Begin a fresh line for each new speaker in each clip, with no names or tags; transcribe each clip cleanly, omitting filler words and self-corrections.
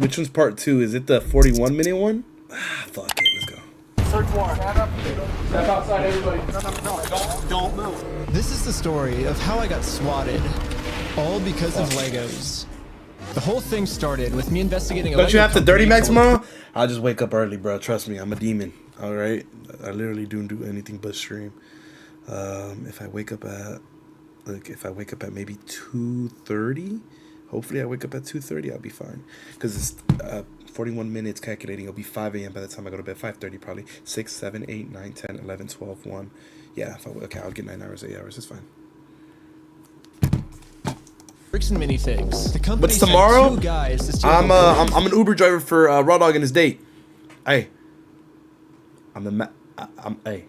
Which one's part 2? Is it the 41-minute one? Ah, fuck it. Let's go.
Search warrant. Step outside, everybody. No. Don't move.
This is the story of how I got swatted, all because of Legos. The whole thing started with me investigating a
Don't you have to dirty Max
tomorrow?
tomorrow? I'll just wake up early, bro. Trust me, I'm a demon. All right, I literally don't do anything but stream. If I wake up at maybe 2:30, hopefully I wake up at 2:30, I'll be fine. Cause it's 41 minutes calculating. It'll be 5 a.m. by the time I go to bed. 5:30 probably. 6, 7, 8, 9, 10, 11, 12, 1. Yeah. Okay, I'll get 9 hours, 8 hours. It's fine.
Bricks and Minifigs. The company
But tomorrow,
sent 2 guys to steal
I'm
the
an Uber driver for Raw Dog and his date. Hey, hey,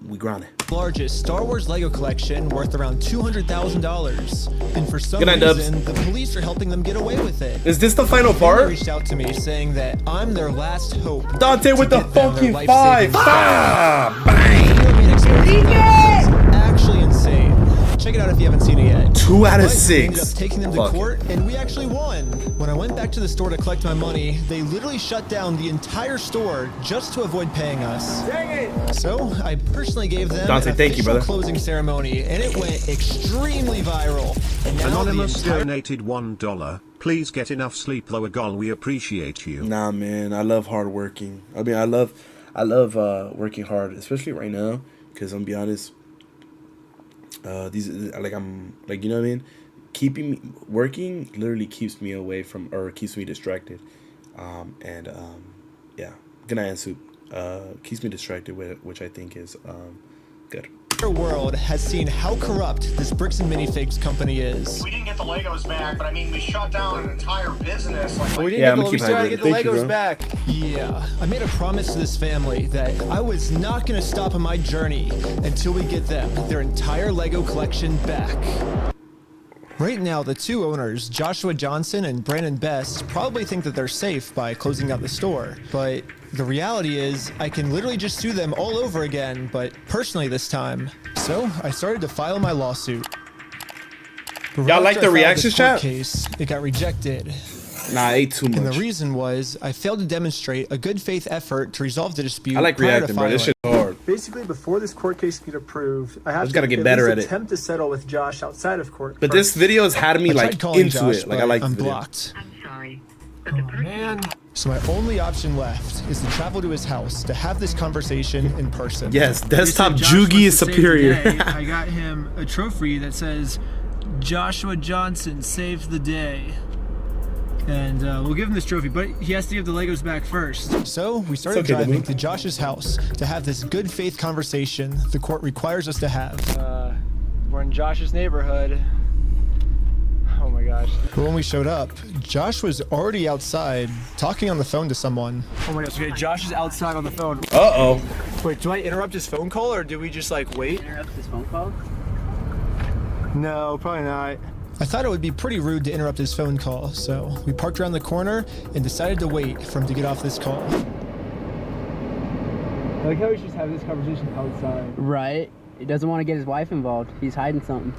we grinding.
largest Star Wars Lego collection worth around $200,000. And for some
Good night,
reason, the police are helping them get away with it.
Is this the final
They
part?
reached out to me saying that I'm their last hope.
Dante with the
to get them their
fucking
life-saving
5. Ah,
bang! Actually insane. Check it out if you haven't seen it yet.
2 out of
But we ended
6.
up taking them to
Fuck
court, and we actually won. When I went back to the store to collect my money, they literally shut down the entire store just to avoid paying us.
Dang it.
So I personally gave them
Dante,
an
thank you,
official
brother.
closing ceremony, and it went extremely viral. And now
Anonymous
the entire
donated $1. Please get enough sleep, Lower Gol. We appreciate you.
Nah, man, I love hard working. I mean, I love working hard, especially right now. Because I'm gonna be honest, these I'm like, you know what I mean. Keeping me working literally keeps me away from, or keeps me distracted. Yeah. Good night, Soup. Keeps me distracted, which I think is good.
world has seen how corrupt this Bricks and Minifigs company is.
We didn't get the Legos back, but I mean, we shut down an entire business.
We didn't
Yeah, I'm
get
gonna
we
keep
still gotta
hydrated.
get the
Thank you,
Legos
bro.
back.
Yeah, I made a promise to this family that I was not going to stop on my journey until we get them their entire Lego collection back. Right now, the 2 owners, Joshua Johnson and Brandon Best, probably think that they're safe by closing out the store. But the reality is, I can literally just sue them all over again, but personally this time. So I started to file my lawsuit. But
Y'all like
after I
the
filed
reaction
this court
chat?
case, it got rejected.
Nah, I ate too
And the
much.
reason was I failed to demonstrate a good faith effort to resolve the dispute.
I like
prior to
reacting, bro. This
filing.
shit's hard.
Basically, before this court case can get approved, I have
just
to
gotta get better
least
at it.
attempt to settle with Josh outside of court.
But this video has had me
I tried
like
calling
into
Josh,
it. Like I
but
like
I'm
the video.
blocked.
I'm sorry.
Oh, man.
So my only option left is to travel to his house to have this conversation in person.
Yes,
They
desktop
said Josh
Jugi is
wants to save the
superior.
day. I got him a trophy that says Joshua Johnson saved the day. And we'll give him this trophy, but he has to give the Legos back first.
So we started
okay,
driving
Demi.
to Josh's house to have this good faith conversation the court requires us to have.
We're in Josh's neighborhood. Oh my gosh.
But when we showed up, Josh was already outside talking on the phone to someone.
Oh my gosh. Okay, Josh is outside on the phone.
Uh-oh.
Wait, do I interrupt his phone call or do we just like wait?
Interrupt this phone call?
No, probably not.
I thought it would be pretty rude to interrupt his phone call, so we parked around the corner and decided to wait for him to get off this call.
I like how we just have this conversation outside.
Right. He doesn't want to get his wife involved. He's hiding something.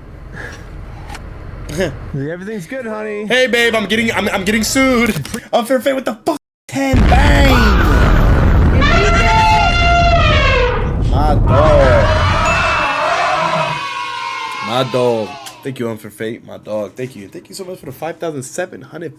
Everything's good, honey.
Hey babe, I'm getting sued. Unfair fate with the fuck 10 bang. My dog. My dog. Thank you, Unfair Fate. My dog. Thank you. Thank you so much for the 5,700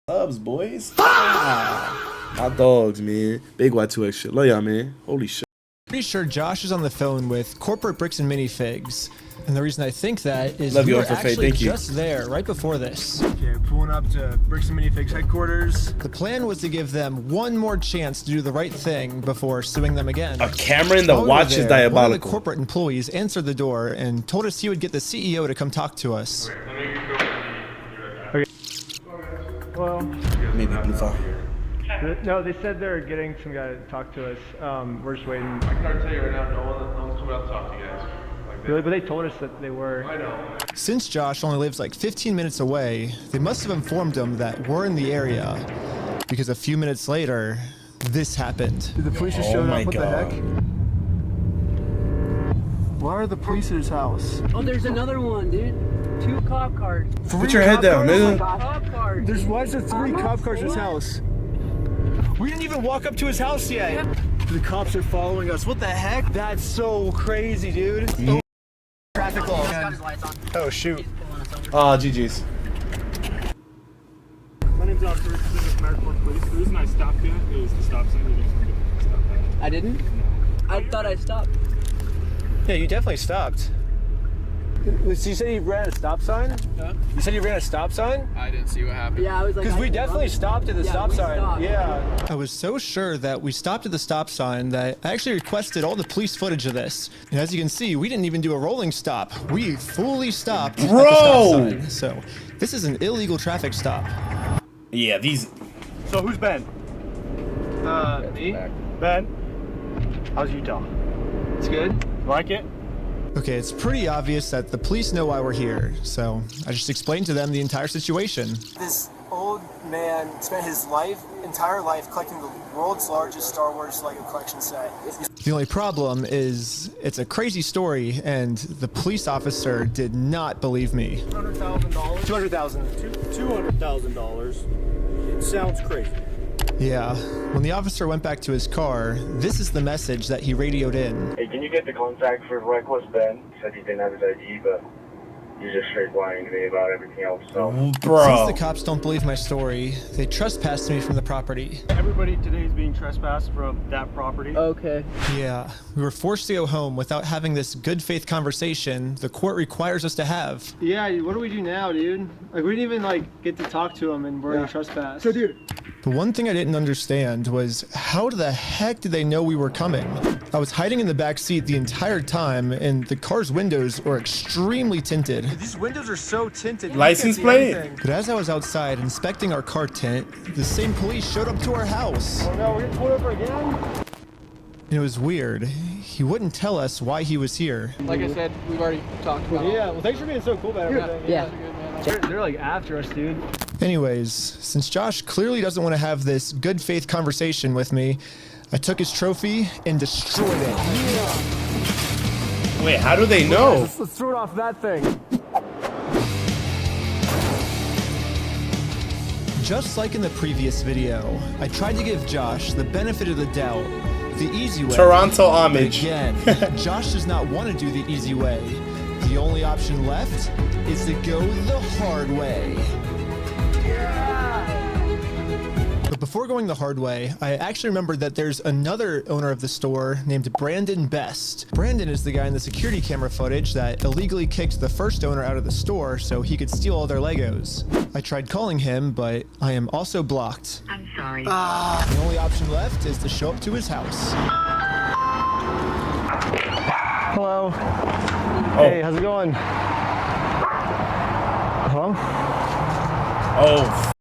subs, boys. Ah, my dogs, man. Big Y2X shit. Love y'all, man. Holy shit.
Pretty sure Josh is on the phone with corporate Bricks and Minifigs. And the reason I think that is
Love
we
you,
were
Unfair Fate.
actually
Thank you.
just there right before this.
Okay, pulling up to Bricks and Minifigs headquarters.
The plan was to give them one more chance to do the right thing before suing them again.
A camera in the
While we were
watch is
there, One of the
diabolical.
corporate employees answered the door and told us he would get the CEO to come talk to us.
Well,
Maybe blue fire.
no, they said they're getting some guy to talk to us. We're just waiting.
I can already tell you right now, no one's coming out to talk to you guys. Like
Really, but they told us that they were.
I know.
Since Josh only lives like 15 minutes away, they must have informed him that we're in the area. Because a few minutes later, this happened.
Did the police just
Oh
show
my
up? What the
God.
heck? Why are the police at his house?
Oh, there's another one, dude. 2 cop cars.
Put your head down, nigga.
Cop cars.
Why is there 3 cop cars in his house? We didn't even walk up to his house yet. The cops are following us. What the heck? That's so crazy, dude. Oh, traffic law. Oh, shoot.
Oh, GG's.
My name's Officer Americorps Police. The reason I stopped you, it was the stop sign. You didn't stop that.
I didn't? I thought I stopped.
Yeah, you definitely stopped. So you said he ran a stop sign?
Huh?
You said he ran a stop sign?
I didn't see what happened.
Yeah, I was like...
Because we definitely stopped at the stop sign.
Stopped.
Yeah.
I was so sure that we stopped at the stop sign that I actually requested all the police footage of this. And as you can see, we didn't even do a rolling stop. We fully stopped at the stop sign. So this is an illegal traffic stop.
Yeah, these.
So who's Ben? Me? Ben? How's Utah? It's good. Like it?
Okay, it's pretty obvious that the police know why we're here, so I just explained to them the entire situation.
This old man spent his entire life collecting the world's largest Star Wars Lego collection set.
The only problem is it's a crazy story, and the police officer did not believe me.
$200,000?
$200,000. $200,000. It sounds crazy.
Yeah, when the officer went back to his car, this is the message that he radioed in.
Hey, can you get the contact for Reckless Ben? Said he didn't have his ID, but he's just straight lying to me about everything else. So,
Since the cops don't believe my story, they trespassed me from the property.
Everybody today is being trespassed from that property.
Okay.
Yeah, we were forced to go home without having this good faith conversation the court requires us to have.
Yeah, what do we do now, dude? Like, we didn't even, get to talk to him, and we're already trespassed. So, dude.
The one thing I didn't understand was how the heck did they know we were coming? I was hiding in the back seat the entire time, and the car's windows were extremely tinted.
These windows are so tinted.
License plate?
But as I was outside inspecting our car tint, the same police showed up to our house.
Oh no, we're getting pulled over again?
And it was weird. He wouldn't tell us why he was here.
Like I said, we've already talked about it.
Yeah, well, thanks for being so cool about everything.
Yeah.
They're like after us, dude.
Anyways, since Josh clearly doesn't want to have this good faith conversation with me, I took his trophy and destroyed it.
Wait, how do they know?
Let's throw it off that thing.
Just like in the previous video, I tried to give Josh the benefit of the doubt, the easy way.
Toronto homage.
Again, Josh does not want to do the easy way. The only option left is to go the hard way. But before going the hard way, I actually remembered that there's another owner of the store named Brandon Best. Brandon is the guy in the security camera footage that illegally kicked the first owner out of the store so he could steal all their Legos. I tried calling him, but I am also blocked.
I'm sorry.
The only option left is to show up to his house.
Hello.
Oh.
Hey, how's it going? Hello?
Oh.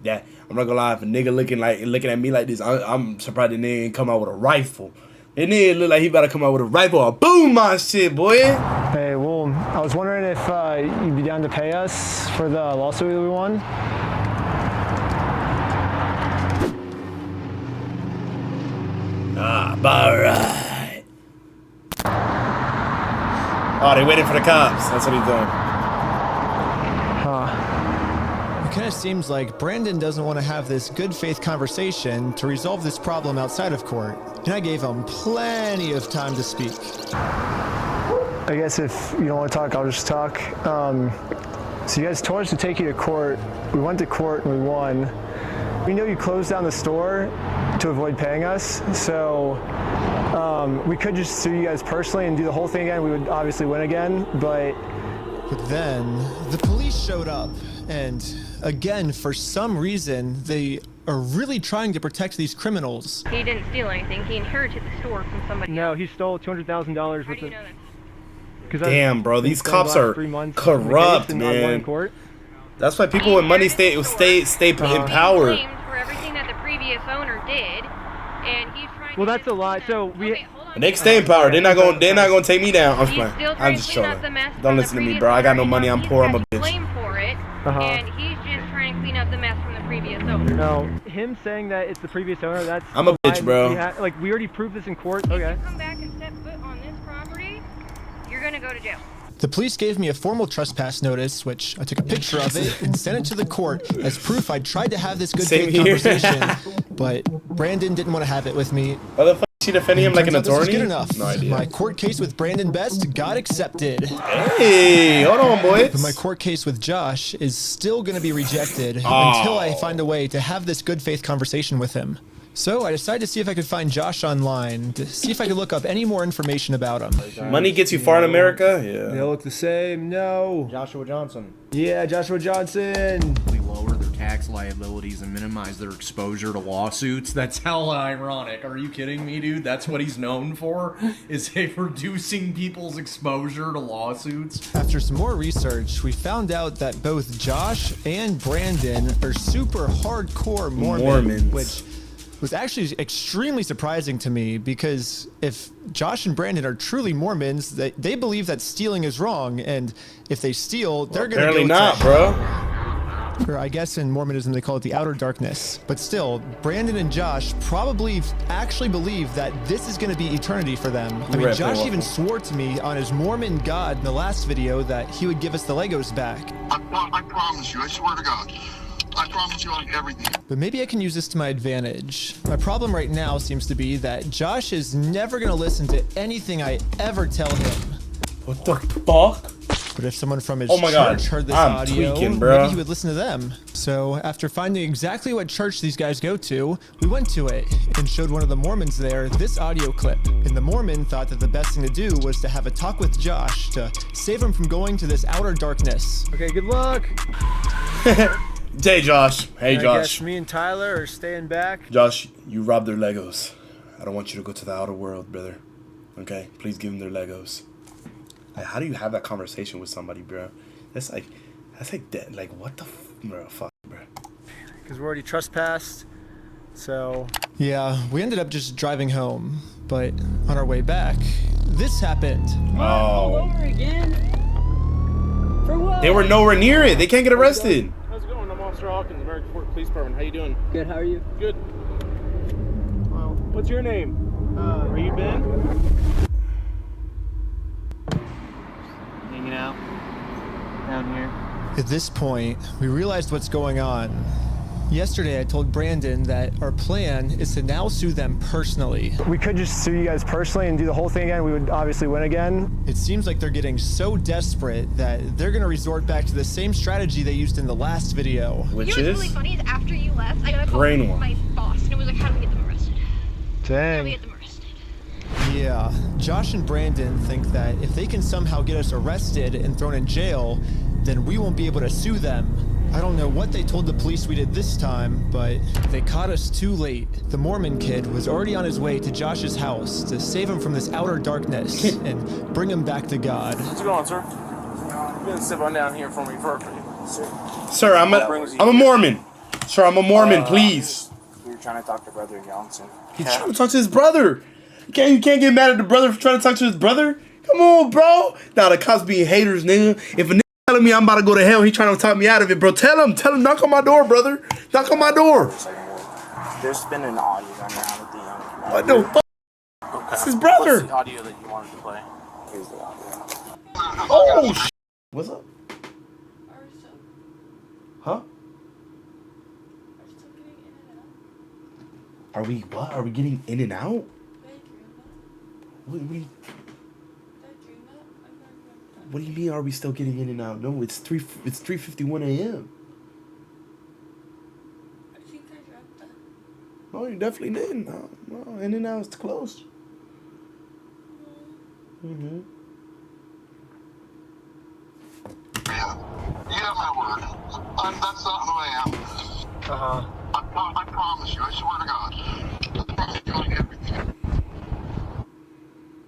Yeah, I'm not gonna lie. If a nigga looking at me like this, I'm surprised the nigga ain't come out with a rifle. That nigga look like he about to come out with a rifle or boom my shit, boy.
Hey, well, I was wondering if you'd be down to pay us for the lawsuit that we won.
Alright. Oh, they waiting for the cops. That's what he's doing.
It kind of seems like Brandon doesn't want to have this good faith conversation to resolve this problem outside of court. And I gave him plenty of time to speak.
I guess if you don't want to talk, I'll just talk. So you guys told us to take you to court. We went to court and we won. We know you closed down the store to avoid paying us, so we could just sue you guys personally and do the whole thing again. We would obviously win again, but
then the police showed up, and again, for some reason, they are really trying to protect these criminals.
He didn't steal anything. He inherited the store from somebody else.
No, he stole $200,000 worth of...
Damn, bro, these cops are corrupt, man. That's why people with money stay in power.
For everything that the previous owner did, and he's trying.
Well, that's a lie. So we.
They stay in power. They're not gonna take me down. I'm playing. I'm just trolling. Don't listen to me, bro. I got no money. I'm poor. I'm a bitch.
Blame for it, and he's just trying to clean up the mess from the previous owner.
No, him saying that it's the previous owner. That's.
I'm a bitch, bro.
We already proved this in court. Okay.
If you come back and step foot on this property, you're gonna go to jail.
The police gave me a formal trespass notice, which I took a picture of it and sent it to the court as proof I tried to have this good faith conversation, but Brandon didn't want to have it with me.
Why the fuck is she defending him like an attorney?
Good enough.
No idea.
My court case with Brandon Best got accepted.
Hey, hold on, boys.
But my court case with Josh is still going to be rejected until I find a way to have this good faith conversation with him. So I decided to see if I could find Josh online, to see if I could look up any more information about him.
Money gets you far in America? Yeah.
They all look the same. No.
Joshua Johnson.
Yeah, Joshua Johnson.
We lower their tax liabilities and minimize their exposure to lawsuits. That's hella ironic. Are you kidding me, dude? That's what he's known for? Is reducing people's exposure to lawsuits?
After some more research, we found out that both Josh and Brandon are super hardcore Mormons. Which was actually extremely surprising to me, because if Josh and Brandon are truly Mormons, they believe that stealing is wrong, and if they steal, they're gonna
apparently
go
not,
to
bro.
Or I guess in Mormonism they call it the outer darkness. But still, Brandon and Josh probably actually believe that this is going to be eternity for them. I mean, Josh even swore to me on his Mormon God in the last video that he would give us the Legos back.
I promise you, I swear to God. I promise you on everything.
But maybe I can use this to my advantage. My problem right now seems to be that Josh is never going to listen to anything I ever tell him.
What the fuck?
But if someone from his
church
heard this
I'm
audio,
tweaking, bro.
maybe he would listen to them. So after finding exactly what church these guys go to, we went to it and showed one of the Mormons there this audio clip. And the Mormon thought that the best thing to do was to have a talk with Josh to save him from going to this outer darkness.
Okay, good luck.
Hey, Josh. Hey,
I
Josh.
guess me and Tyler are staying back.
Josh, you robbed their Legos. I don't want you to go to the outer world, brother. Okay? Please give them their Legos. Like, how do you have that conversation with somebody, bro? That's like dead. Like, what the bro? Fuck, bro.
Because we're already trespassed, so...
Yeah, we ended up just driving home. But on our way back, this happened.
Oh.
Over again? For what?
They were nowhere near it. They can't get arrested.
How's it going? I'm Officer Hawkins, American Fork Police Department. How you doing?
Good, how are you?
Good. Well, what's your name? Are you Ben?
Hanging out down here.
At this point, we realized what's going on. Yesterday, I told Brandon that our plan is to now sue them personally.
We could just sue you guys personally and do the whole thing again. We would obviously win again.
It seems like they're getting so desperate that they're going to resort back to the same strategy they used in the last video.
You know what's really funny is after you left, I got a call from my boss, and it was like, how do we get them arrested?
Dang.
How do we get them arrested?
Yeah, Josh and Brandon think that if they can somehow get us arrested and thrown in jail, then we won't be able to sue them. I don't know what they told the police we did this time, but they caught us too late. The Mormon kid was already on his way to Josh's house to save him from this outer darkness and bring him back to God.
What's going on, sir? You can sit on down here for me,
Sir, I'm a Mormon. Sir, I'm a Mormon, please.
We were trying to talk to Brother Johnson.
He's trying to talk to his brother. You can't get mad at the brother for trying to talk to his brother. Come on, bro. Nah, the cops being haters, nigga. If a nigga telling me I'm about to go to hell, he trying to talk me out of it, bro. Tell him, knock on my door, brother. Knock on my door.
There's been an audio running around with the young.
What the fuck?
Okay.
It's his brother.
What's the audio that you wanted to play? Here's the audio.
Oh, shit. What's up? Huh? Are we what? Are we getting in and out? What do you mean? Are we still getting in and out? No, it's 3:51 a.m. No, you definitely didn't. No, in and out is closed. Mm-hmm.
Yeah, my word. That's not who I am.
Uh-huh.
I promise you, I swear to God. I promise you on everything.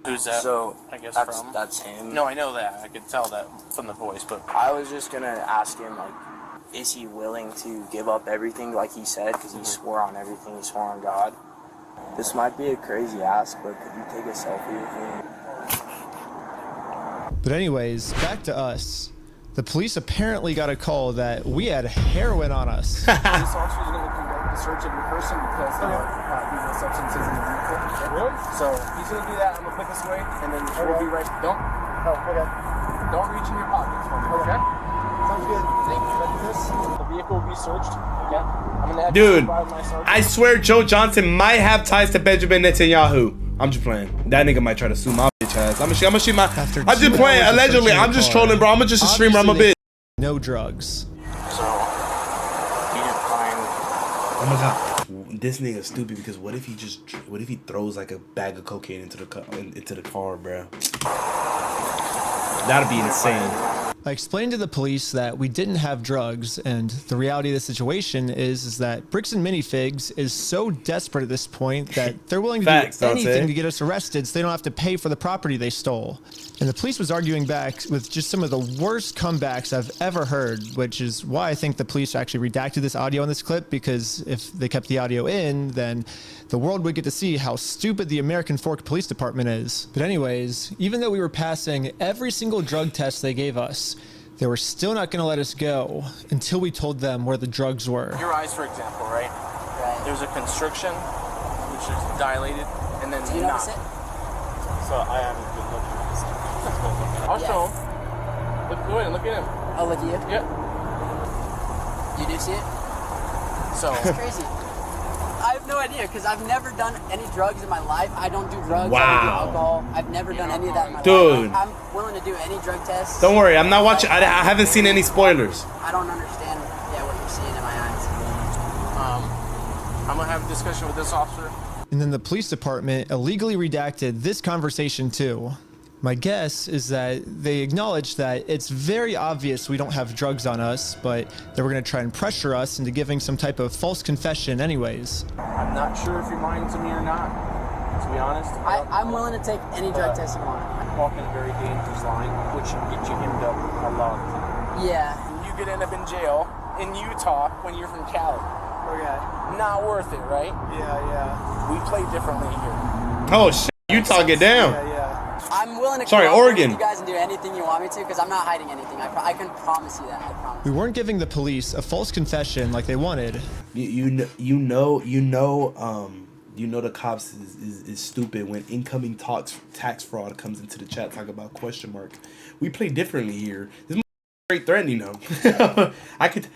Who's that? So I guess that's him.
No, I know that. I could tell that from the voice, but
I was just gonna ask him, like, is he willing to give up everything like he said? Because he swore on everything. He swore on God. This might be a crazy ask, but could you take a selfie with me?
But anyways, back to us. The police apparently got a call that we had heroin on us.
Police officers are going to conduct the search of your person because there are substances in the vehicle. Really? So he's going to do that. I'm going to put this away, and then we'll be right. Don't. Oh, okay.
Don't reach in your pockets for me, okay?
Sounds good.
Thank you. Ready for this? The vehicle will be searched, okay? I'm gonna have
Dude,
you supervise my sergeant.
I swear Joe Johnson might have ties to Benjamin Netanyahu. I'm just playing. That nigga might try to sue my bitch ass. I'm gonna shoot my. I'm just playing. Allegedly, I'm just trolling, bro. I'm just a streamer. I'm a bitch.
No drugs.
So he didn't find.
Oh my god. This nigga stupid because what if he throws like a bag of cocaine into the car, bro? That'd be insane.
I explained to the police that we didn't have drugs, and the reality of the situation is that Bricks and Minifigs is so desperate at this point that they're willing to do anything to get us arrested so they don't have to pay for the property they stole. And the police was arguing back with just some of the worst comebacks I've ever heard, which is why I think the police actually redacted this audio in this clip, because if they kept the audio in, then the world would get to see how stupid the American Fork Police Department is. But anyways, even though we were passing every single drug test they gave us, they were still not going to let us go until we told them where the drugs were.
Your eyes, for example, right? Right. There's a constriction, which is dilated, and then
Do you notice it?
So I haven't been looking at this. I'll show him. Look, go ahead and look at him.
I'll look at you.
Yep.
You do see it?
So
it's crazy. I have no idea because I've never done any drugs in my life. I don't do drugs.
Wow.
I don't do alcohol. I've never done any of that in my
Dude.
life. I'm willing to do any drug tests.
Don't worry, I'm not watching. I haven't seen any spoilers.
I don't understand what you're seeing in my eyes.
I'm gonna have a discussion with this officer.
And then the police department illegally redacted this conversation too. My guess is that they acknowledge that it's very obvious we don't have drugs on us, but they were going to try and pressure us into giving some type of false confession anyways.
I'm not sure if you're lying to me or not, to be honest.
I'm willing to take any drug test you want.
I'm walking a very dangerous line, which can get you hemmed up a lot.
Yeah.
And you could end up in jail in Utah when you're from Cali.
Okay.
Not worth it, right?
Yeah.
We play differently here.
Oh shit, Utah, get down.
Yeah. I'm willing to
Sorry,
cooperate
Oregon.
with you guys and do anything you want me to because I'm not hiding anything. I can promise you that. I promise.
We weren't giving the police a false confession like they wanted.
You know the cops is stupid when incoming tax fraud comes into the chat talk about question mark. We play differently here. This straight threatening though. I could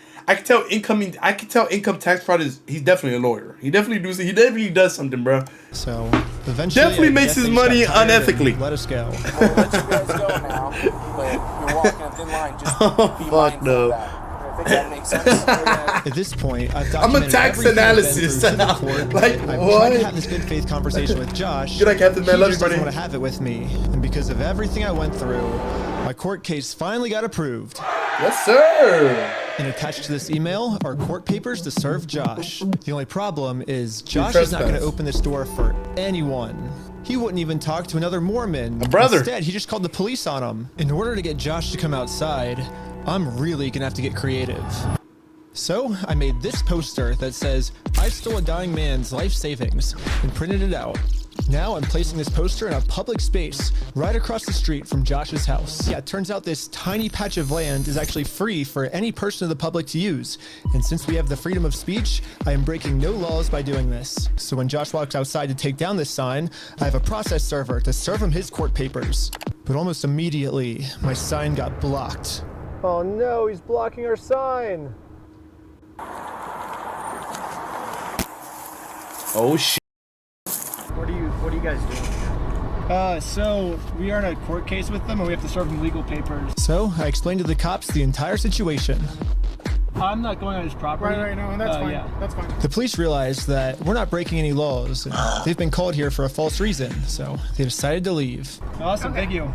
tell income tax fraud he's definitely a lawyer. He definitely does something, bro.
So eventually
definitely makes his money unethically.
Let us go.
I'll let you guys go now, but you're walking a thin line. Just be
fuck no.
I think that makes sense.
At this point, I've
I'm a
documented
tax
everything I've been
analysis.
through to the court.
Like,
I'm
what?
trying to have this good faith conversation with Josh.
Good night, Captain. Man,
He
love
just
you,
doesn't
buddy.
want to have it with me, and because of everything I went through, my court case finally got approved.
Yes, sir.
And attached to this email are court papers to serve Josh. The only problem is Josh is not going to open this door for anyone. He wouldn't even talk to another Mormon.
A brother.
Instead, he just called the police on him. In order to get Josh to come outside, I'm really going to have to get creative. So I made this poster that says, "I stole a dying man's life savings," and printed it out. Now I'm placing this poster in a public space right across the street from Josh's house. Yeah, it turns out this tiny patch of land is actually free for any person of the public to use. And since we have the freedom of speech, I am breaking no laws by doing this. So when Josh walks outside to take down this sign, I have a process server to serve him his court papers. But almost immediately, my sign got blocked.
Oh no, he's blocking our sign.
Oh shit.
What are you guys doing?
So we are in a court case with them and we have to serve them legal papers.
So I explained to the cops the entire situation.
I'm not going on his property.
Right, no, that's fine.
Yeah.
That's fine.
The police realized that we're not breaking any laws. And they've been called here for a false reason, so they decided to leave.
Awesome, thank you.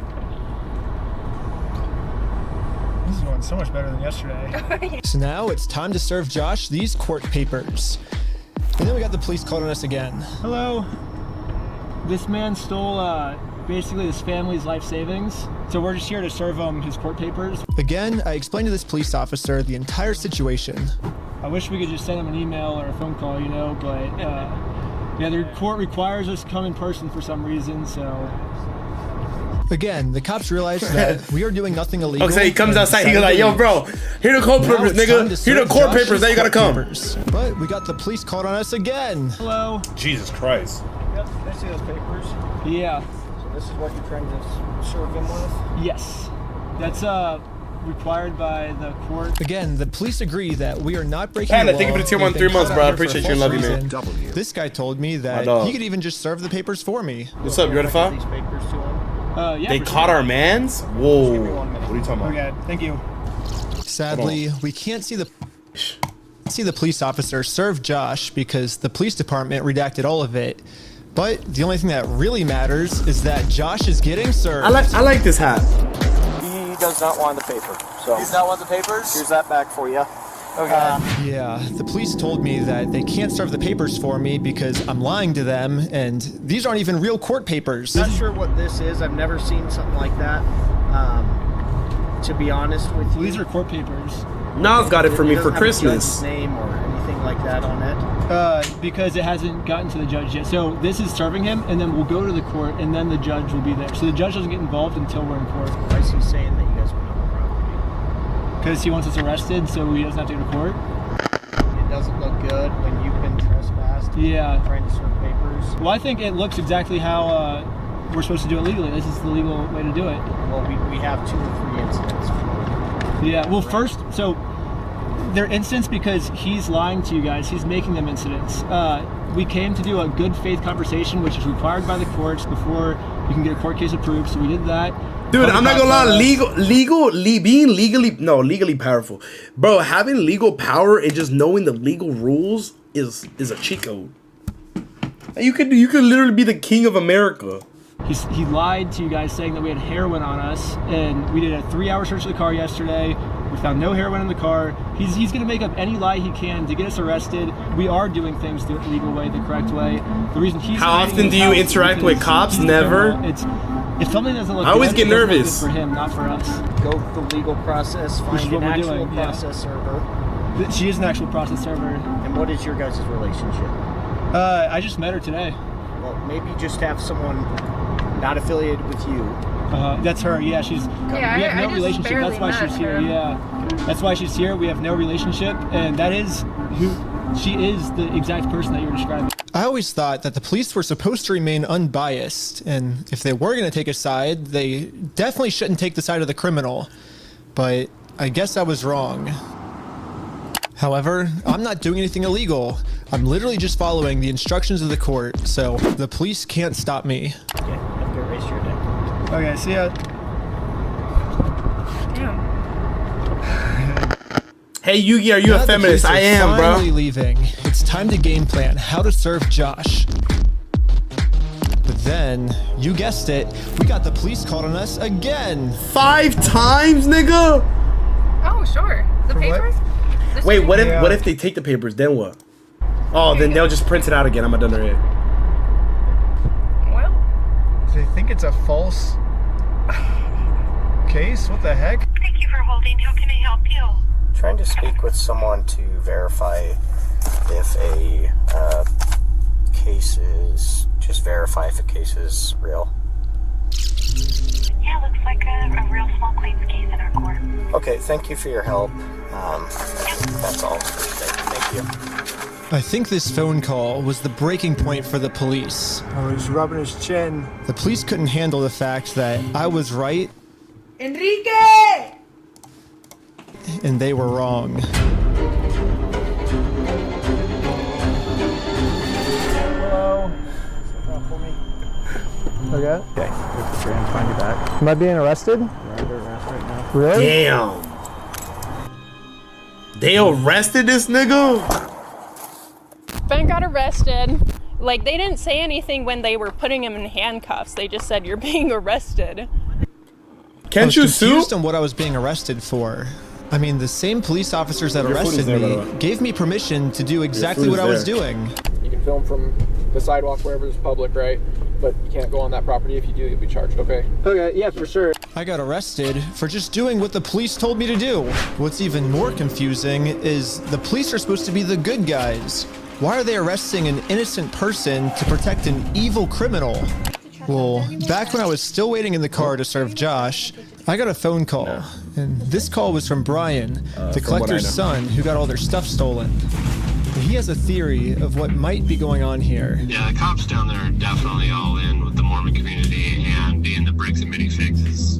This is going so much better than yesterday.
So now it's time to serve Josh these court papers. And then we got the police called on us again.
Hello. This man stole basically his family's life savings. So we're just here to serve him his court papers.
Again, I explained to this police officer the entire situation.
I wish we could just send him an email or a phone call, you know, but yeah, the court requires us to come in person for some reason, so.
Again, the cops realized that we are doing nothing illegal.
Okay, he comes outside, he's like, yo, bro, here the court papers, nigga. Here the court papers, now you gotta come.
But we got the police called on us again.
Hello.
Jesus Christ.
Yep, I see those papers. Yeah.
So this is what you're trying to serve them with?
Yes. That's required by the court.
Again, the police agree that we are not breaking
Panda,
the law.
thank you for the tier
We've
1
been
3 months,
cut
bro. I
out here for
appreciate
a
you and love you,
false
man.
reason. This guy told me that
dog.
he could even just serve the papers for me.
What's up? You ready to file?
Yeah,
They
for
caught
sure.
our mans? Whoa. What are you talking about?
Okay, thank you.
Sadly, we can't see the police officer serve Josh because the police department redacted all of it. But the only thing that really matters is that Josh is getting served.
I like this hat.
He does not want the paper. So
He's not want the papers?
here's that back for you.
Okay.
Yeah, the police told me that they can't serve the papers for me because I'm lying to them, and these aren't even real court papers.
Not sure what this is. I've never seen something like that. To be honest with you,
These are court papers.
Nas got it for me
doesn't
for
have a
Christmas.
judge's name or anything like that on it.
Because it hasn't gotten to the judge yet. So this is serving him, and then we'll go to the court, and then the judge will be there. So the judge doesn't get involved until we're in court.
Why is he saying that you guys went on the property?
Because he wants us arrested, so he doesn't have to go to court.
It doesn't look good when you've been trespassed.
Yeah.
Trying to serve papers.
Well, I think it looks exactly how we're supposed to do it legally. This is the legal way to do it.
Well, we have 2 or 3 incidents.
Yeah, well, first, so they're incidents because he's lying to you guys. He's making them incidents. We came to do a good faith conversation, which is required by the courts before you can get a court case approved. So we did that.
Dude, I'm not gonna lie, being legally powerful. Bro, having legal power and just knowing the legal rules is a cheat code. You could literally be the king of America.
He lied to you guys saying that we had heroin on us, and we did a 3-hour search of the car yesterday. We found no heroin in the car. He's gonna make up any lie he can to get us arrested. We are doing things the legal way, the correct way. The reason he's
How often do you interact with cops? Never.
If something doesn't look
I always
good,
get
it doesn't look good
nervous.
for him, not for us.
Go the legal process,
Which is
find
what
an
we're
actual
doing, yeah.
process server.
She is an actual process server.
And what is your guys' relationship?
I just met her today.
Well, maybe just have someone not affiliated with you.
That's her. Yeah, we
I
have no
just
relationship. That's why
barely
she's
met
here.
her.
Yeah, that's why she's here. We have no relationship, and that is who she is. The exact person that you were describing.
I always thought that the police were supposed to remain unbiased, and if they were going to take a side, they definitely shouldn't take the side of the criminal. But I guess I was wrong. However, I'm not doing anything illegal. I'm literally just following the instructions of the court, so the police can't stop me.
Okay, have a good race your day.
Okay, see ya.
Hey Yugi, are you
Now
a
that the
feminist?
police
I
are
am, bro.
finally leaving. It's time to game plan how to serve Josh. But then, you guessed it, we got the police called on us again.
5 times, nigga.
Oh, sure. The papers?
Wait, what if they take the papers? Then what? Oh, then they'll just print it out again. I'm done already.
Well,
Do they think it's a false case? What the heck?
Thank you for holding. How can I help you?
Trying to speak with someone to verify if a case is, just verify if a case is real.
Yeah, looks like a real small claims case in our court.
Okay, thank you for your help. That's all for today. Thank you.
I think this phone call was the breaking point for the police.
I was rubbing his chin.
The police couldn't handle the fact that I was right
Enrique!
and they were wrong.
Hello. Okay.
Okay, we're trying to find you back.
Am I being arrested?
You're under arrest right now.
Really?
Damn. They arrested this nigga?
Ben got arrested. Like, they didn't say anything when they were putting him in handcuffs. They just said, you're being arrested.
I was confused on what I was being arrested for. I mean, the same police officers that
Your food
arrested
is there, by the
me
way.
gave me permission to do exactly
food
what
is
I was
there.
doing.
You can film from the sidewalk wherever it's public, right? But you can't go on that property. If you do, you'll be charged, okay?
Okay, yeah, for sure.
I got arrested for just doing what the police told me to do. What's even more confusing is the police are supposed to be the good guys. Why are they arresting an innocent person to protect an evil criminal? Well, back when I was still waiting in the car to serve Josh, I got a phone call. And this call was from Brian, the
from what I
collector's
know.
son who got all their stuff stolen. He has a theory of what might be going on here.
Yeah, the cops down there are definitely all in with the Mormon community, and being the bricks and mini figs is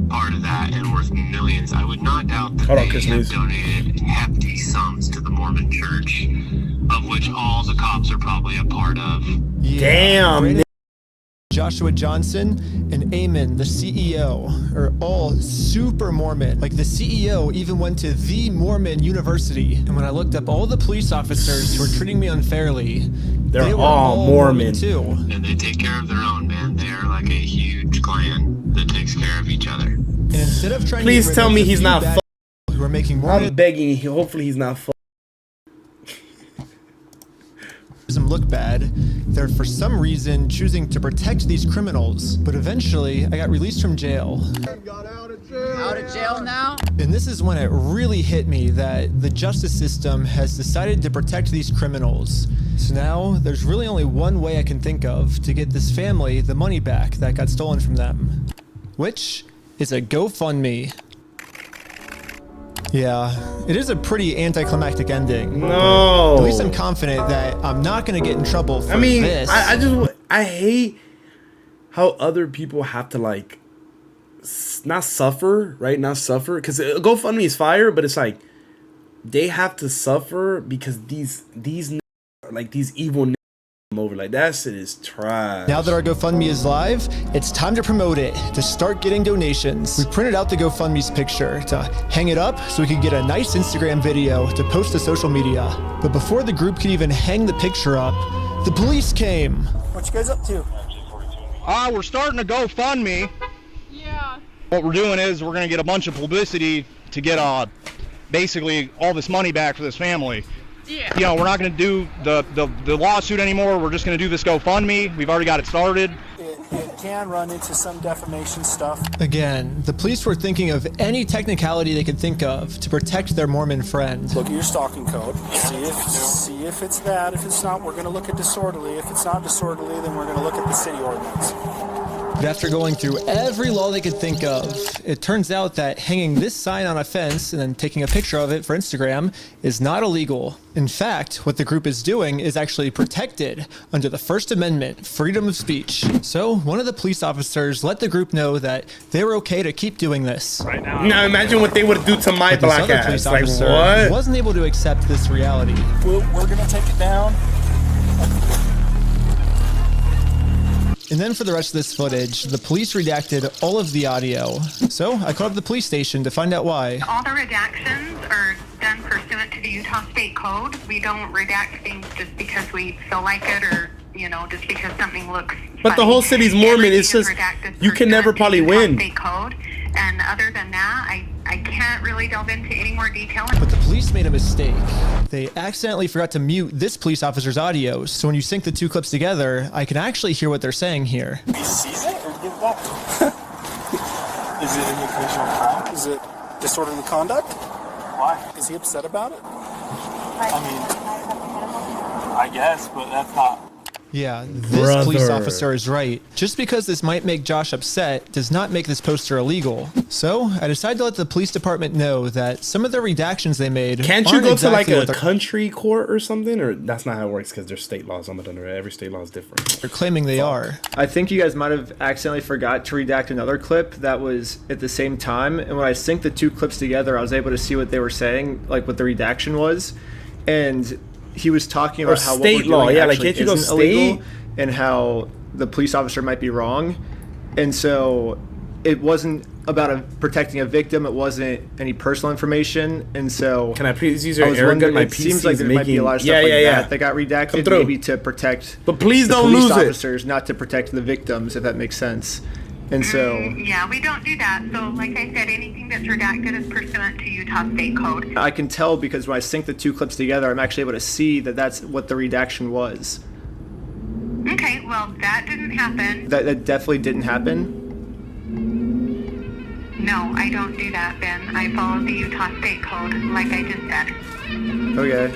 part of that and worth millions. I would not doubt that
Hold on,
they
Chris
have
News.
donated hefty sums to the Mormon Church, of which all the cops are probably a part of.
Damn.
Brandon, Joshua Johnson, and Eamon, the CEO, are all super Mormon. Like, the CEO even went to the Mormon University. And when I looked up all the police officers who were treating me unfairly,
They're
they were
all Mormon
too.
And they take care of their own, man. They're like a huge clan that takes care of each other.
And instead of trying
Please
to get
tell
rid
me
of the
he's
few
not
bad people who are making Mormon
I'm begging. Hopefully he's not
look bad, they're for some reason choosing to protect these criminals. But eventually, I got released from jail.
Out of jail now?
And this is when it really hit me that the justice system has decided to protect these criminals. So now, there's really only one way I can think of to get this family the money back that got stolen from them. Which is a GoFundMe. Yeah, it is a pretty anticlimactic ending.
No.
At least I'm confident that I'm not going to get in trouble for this.
I hate how other people have to like not suffer, right? Not suffer, because GoFundMe is fire, but it's like they have to suffer because these evil over. Like, that shit is trash.
Now that our GoFundMe is live, it's time to promote it, to start getting donations. We printed out the GoFundMe's picture to hang it up so we could get a nice Instagram video to post to social media. But before the group could even hang the picture up, the police came.
What you guys up to? We're starting a GoFundMe.
Yeah.
What we're doing is we're gonna get a bunch of publicity to get basically all this money back for this family.
Yeah.
You know, we're not going to do the lawsuit anymore. We're just going to do this GoFundMe. We've already got it started.
It can run into some defamation stuff.
Again, the police were thinking of any technicality they could think of to protect their Mormon friend.
Look at your stalking code. See if it's that. If it's not, we're going to look at disorderly. If it's not disorderly, then we're going to look at the city ordinance.
But after going through every law they could think of, it turns out that hanging this sign on a fence and then taking a picture of it for Instagram is not illegal. In fact, what the group is doing is actually protected under the First Amendment, freedom of speech. So one of the police officers let the group know that they were okay to keep doing this.
Right now. Now imagine what they would do to my
But this
black
other
ass.
police
Like,
officer
what?
wasn't able to accept this reality.
We're going to take it down.
And then for the rest of this footage, the police redacted all of the audio. So I called up the police station to find out why.
All the redactions are done pursuant to the Utah State Code. We don't redact things just because we feel like it or, you know, just because something looks
But the whole city's Mormon. It's just, you can never probably win.
State Code. And other than that, I can't really delve into any more detail.
But the police made a mistake. They accidentally forgot to mute this police officer's audio, so when you sync the two clips together, I can actually hear what they're saying here.
He sees it or give it back to him? Is it an occasional crime? Is it disorderly conduct? Why? Is he upset about it?
I mean, I guess, but that's not.
Yeah, this police officer is right. Just because this might make Josh upset does not make this poster illegal. So I decided to let the police department know that some of the redactions they made
Can't you
aren't
go
exactly
to
what
like a country court or something? Or that's not how it works because there's state laws. I'm done. Every state law is different.
they're claiming they are.
I think you guys might have accidentally forgot to redact another clip that was at the same time. And when I synced the two clips together, I was able to see what they were saying, like what the redaction was. And he was talking about how
state
what we're
law,
doing
yeah, like,
actually
can't you go
isn't illegal,
state?
and how the police officer might be wrong. And so it wasn't about protecting a victim. It wasn't any personal information. And so
can I please use your
I was
air gun?
wondering,
My
it
PC
seems like
is
there might be a lot of stuff that got
Come
redacted,
through.
maybe to protect
But please
the
don't
police
lose it.
officers, not to protect the victims, if that makes sense. And so
Yeah, we don't do that. So like I said, anything that's redacted is pursuant to Utah State Code.
I can tell because when I sync the two clips together, I'm actually able to see that that's what the redaction was.
Okay, well, that didn't happen.
That definitely didn't happen.
No, I don't do that, Ben. I follow the Utah State Code, like I just said.
Okay.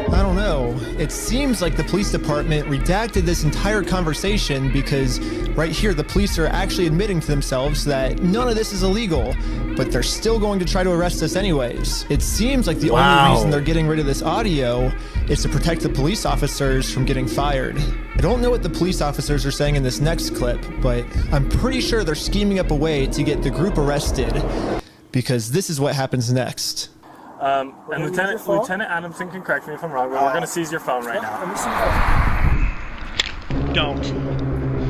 I don't know. it seems like the police department redacted this entire conversation because right here the police are actually admitting to themselves that none of this is illegal, but they're still going to try to arrest us anyways. It seems like the only reason they're getting rid of this audio is to protect the police officers from getting fired. I don't know what the police officers are saying in this next clip, but I'm pretty sure they're scheming up a way to get the group arrested, because this is what happens next.
And Lieutenant Adamson can correct me if I'm wrong, but we're going to seize your phone right now.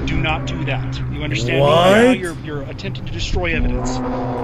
Do not do that. You understand
What?
me? Now you're attempting to destroy evidence.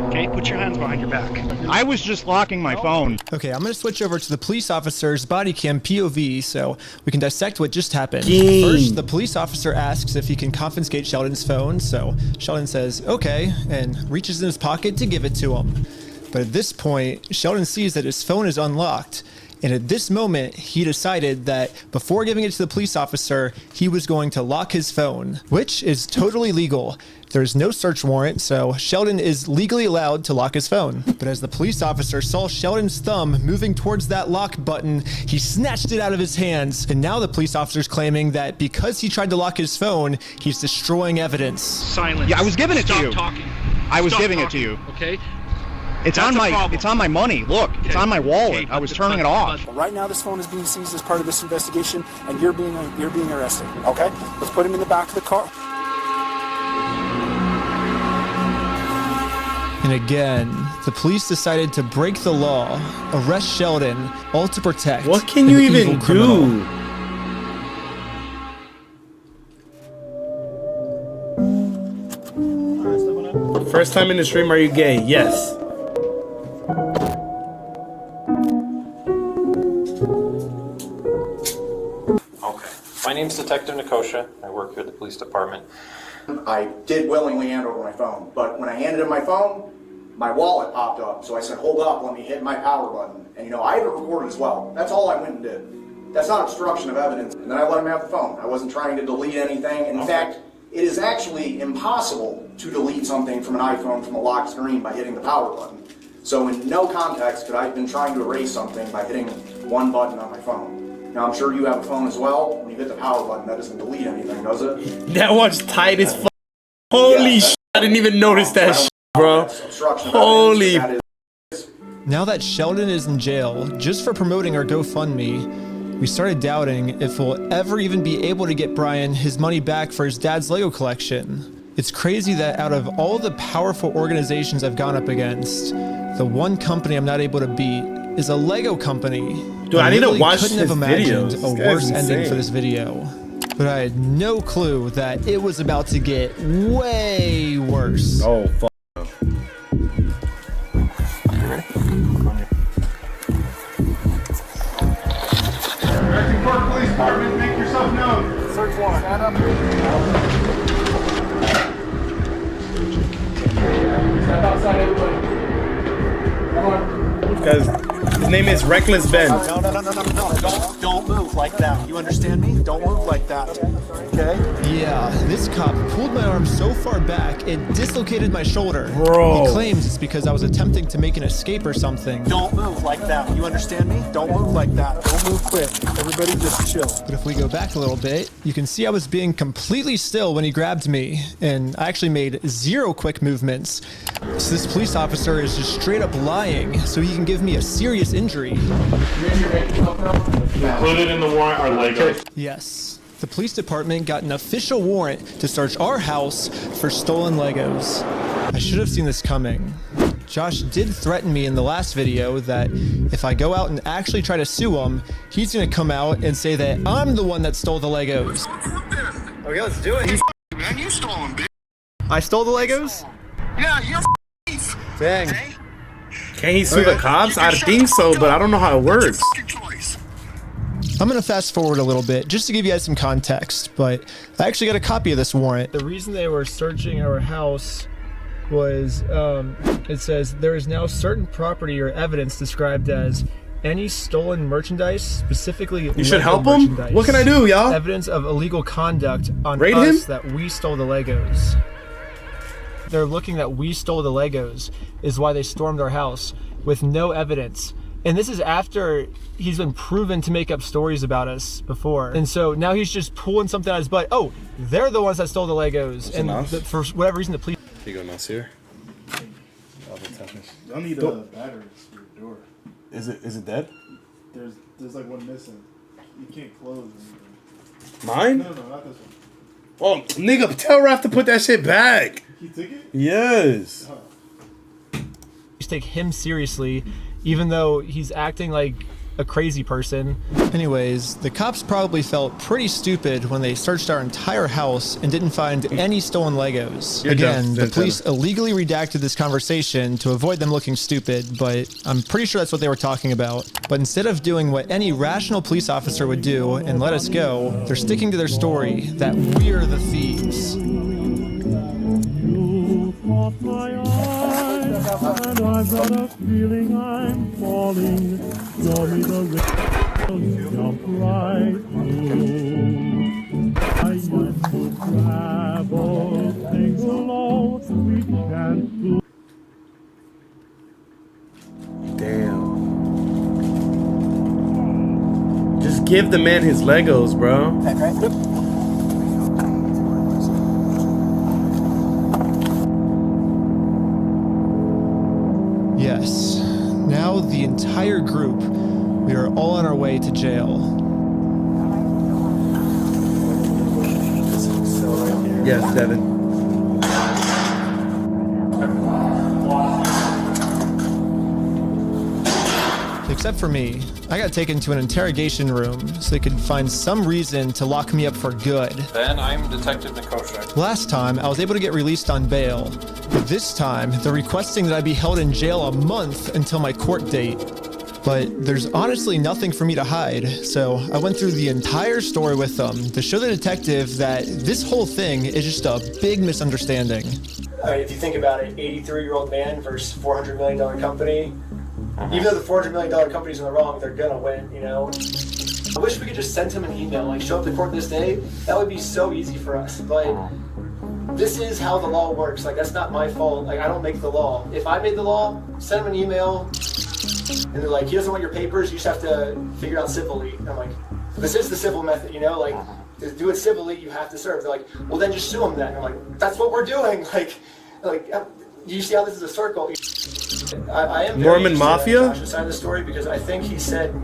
Okay, put your hands behind your back.
I was just locking my phone.
Okay, I'm gonna switch over to the police officer's body cam POV so we can dissect what just happened.
Dang.
First, the police officer asks if he can confiscate Sheldon's phone, so Sheldon says, okay, and reaches in his pocket to give it to him. But at this point, Sheldon sees that his phone is unlocked, and at this moment, he decided that before giving it to the police officer, he was going to lock his phone, which is totally legal. There's no search warrant, so Sheldon is legally allowed to lock his phone. But as the police officer saw Sheldon's thumb moving towards that lock button, he snatched it out of his hands. And now the police officer's claiming that because he tried to lock his phone, he's destroying evidence.
Silence.
Yeah, I was giving it to you.
Stop talking.
I was
Stop
giving
talking,
it to you.
Okay?
It's
That's
on
a
my
problem.
it's on my money. Look, it's on my wallet. I was turning it off.
Right now, this phone is being seized as part of this investigation, and you're being arrested. Okay? Let's put him in the back of the car.
And again, the police decided to break the law, arrest Sheldon, all to protect.
What can you
an
even
evil criminal.
do? First time in the stream, are you gay? Yes.
Okay. My name's Detective Nikosha. I work here at the police department.
I did willingly hand over my phone, but when I handed him my phone, my wallet popped up. So I said, hold up, let me hit my power button. And I have it recorded as well. That's all I went and did. That's not obstruction of evidence. And then I let him have the phone. I wasn't trying to delete anything. In fact, it is actually impossible to delete something from an iPhone from a locked screen by hitting the power button. So in no context could I have been trying to erase something by hitting one button on my phone. Now I'm sure you have a phone as well. When you hit the power button, that doesn't delete anything, does it?
That one's tight as fuck. Holy shit, I didn't even notice that shit, bro. Holy.
Now that Sheldon is in jail just for promoting our GoFundMe, we started doubting if we'll ever even be able to get Brian his money back for his dad's Lego collection. It's crazy that out of all the powerful organizations I've gone up against, the one company I'm not able to beat is a Lego company.
Dude, I need to watch
couldn't
his
have imagined
videos.
a worse ending for this video. But I had no clue that it was about to get way worse.
Oh, fuck.
American Park Police Department, make yourself known.
Search warrant. Stand up.
Step outside, everybody. Come on.
Because his name is Reckless Ben.
No. Don't move like that. You understand me? Don't move like that. Okay?
Yeah, this cop pulled my arm so far back, it dislocated my shoulder.
Bro.
He claims it's because I was attempting to make an escape or something.
Don't move like that. You understand me? Don't move like that. Don't move quick. Everybody just chill.
But if we go back a little bit, you can see I was being completely still when he grabbed me, and I actually made 0 quick movements. So this police officer is just straight up lying so he can give me a serious injury.
Included in the warrant are Legos.
Yes. The police department got an official warrant to search our house for stolen Legos. I should have seen this coming. Josh did threaten me in the last video that if I go out and actually try to sue him, he's gonna come out and say that I'm the one that stole the Legos.
Okay, let's do it.
Man, you stole them, bitch.
I stole the Legos?
Yeah, you're thief.
Dang.
Can he sue the cops? I think so, but I don't know how it works.
I'm gonna fast forward a little bit just to give you guys some context, but I actually got a copy of this warrant. The reason they were searching our house was, it says, there is now certain property or evidence described as any stolen merchandise, specifically
You should
Lego
help him?
merchandise.
What can I do, y'all?
Evidence of illegal conduct on
Raid
us
him?
that we stole the Legos. They're looking that we stole the Legos is why they stormed our house with no evidence
And this is after he's been proven to make up stories about us before. And so now he's just pulling something out of his butt. Oh, they're the ones that stole the Legos. And for whatever reason, the police...
Here you go, Nasir.
I need batteries for your door.
Is it dead?
There's like one missing. You can't close anything.
Mine?
No, not this one.
Oh, nigga, tell Raph to put that shit back.
He took it?
Yes.
Just take him seriously, even though he's acting like a crazy person.
Anyways, the cops probably felt pretty stupid when they searched our entire house and didn't find any stolen Legos. Again, the police illegally redacted this conversation to avoid them looking stupid, but I'm pretty sure that's what they were talking about. But instead of doing what any rational police officer would do and let us go, they're sticking to their story that we're the thieves.
And I've got a feeling I'm falling. Show me the rails, jump right through. I used to travel, sing low, sweet chant.
Damn. Just give the man his Legos, bro.
Yes. Now the entire group, we are all on our way to jail.
Yes, Devin.
Except for me. I got taken to an interrogation room so they could find some reason to lock me up for good.
Ben, I'm Detective Nikosha.
Last time, I was able to get released on bail. But this time, they're requesting that I be held in jail a month until my court date. But there's honestly nothing for me to hide, so I went through the entire story with them to show the detective that this whole thing is just a big misunderstanding.
If you think about it, 83-year-old man versus $400 million company. Even though the $400 million company's in the wrong, they're gonna win, you know? I wish we could just send him an email, like show up to court this day. That would be so easy for us, but this is how the law works. Like, that's not my fault. Like, I don't make the law. If I made the law, send him an email, and they're like, he doesn't want your papers, you just have to figure it out civilly. And I'm like, this is the civil method, you know? Like, to do it civilly, you have to serve. They're like, well, then just sue him then. I'm like, that's what we're doing. Like, you see how this is a circle? I am
Norman Mafia?
Josh's side of the story because I think he said,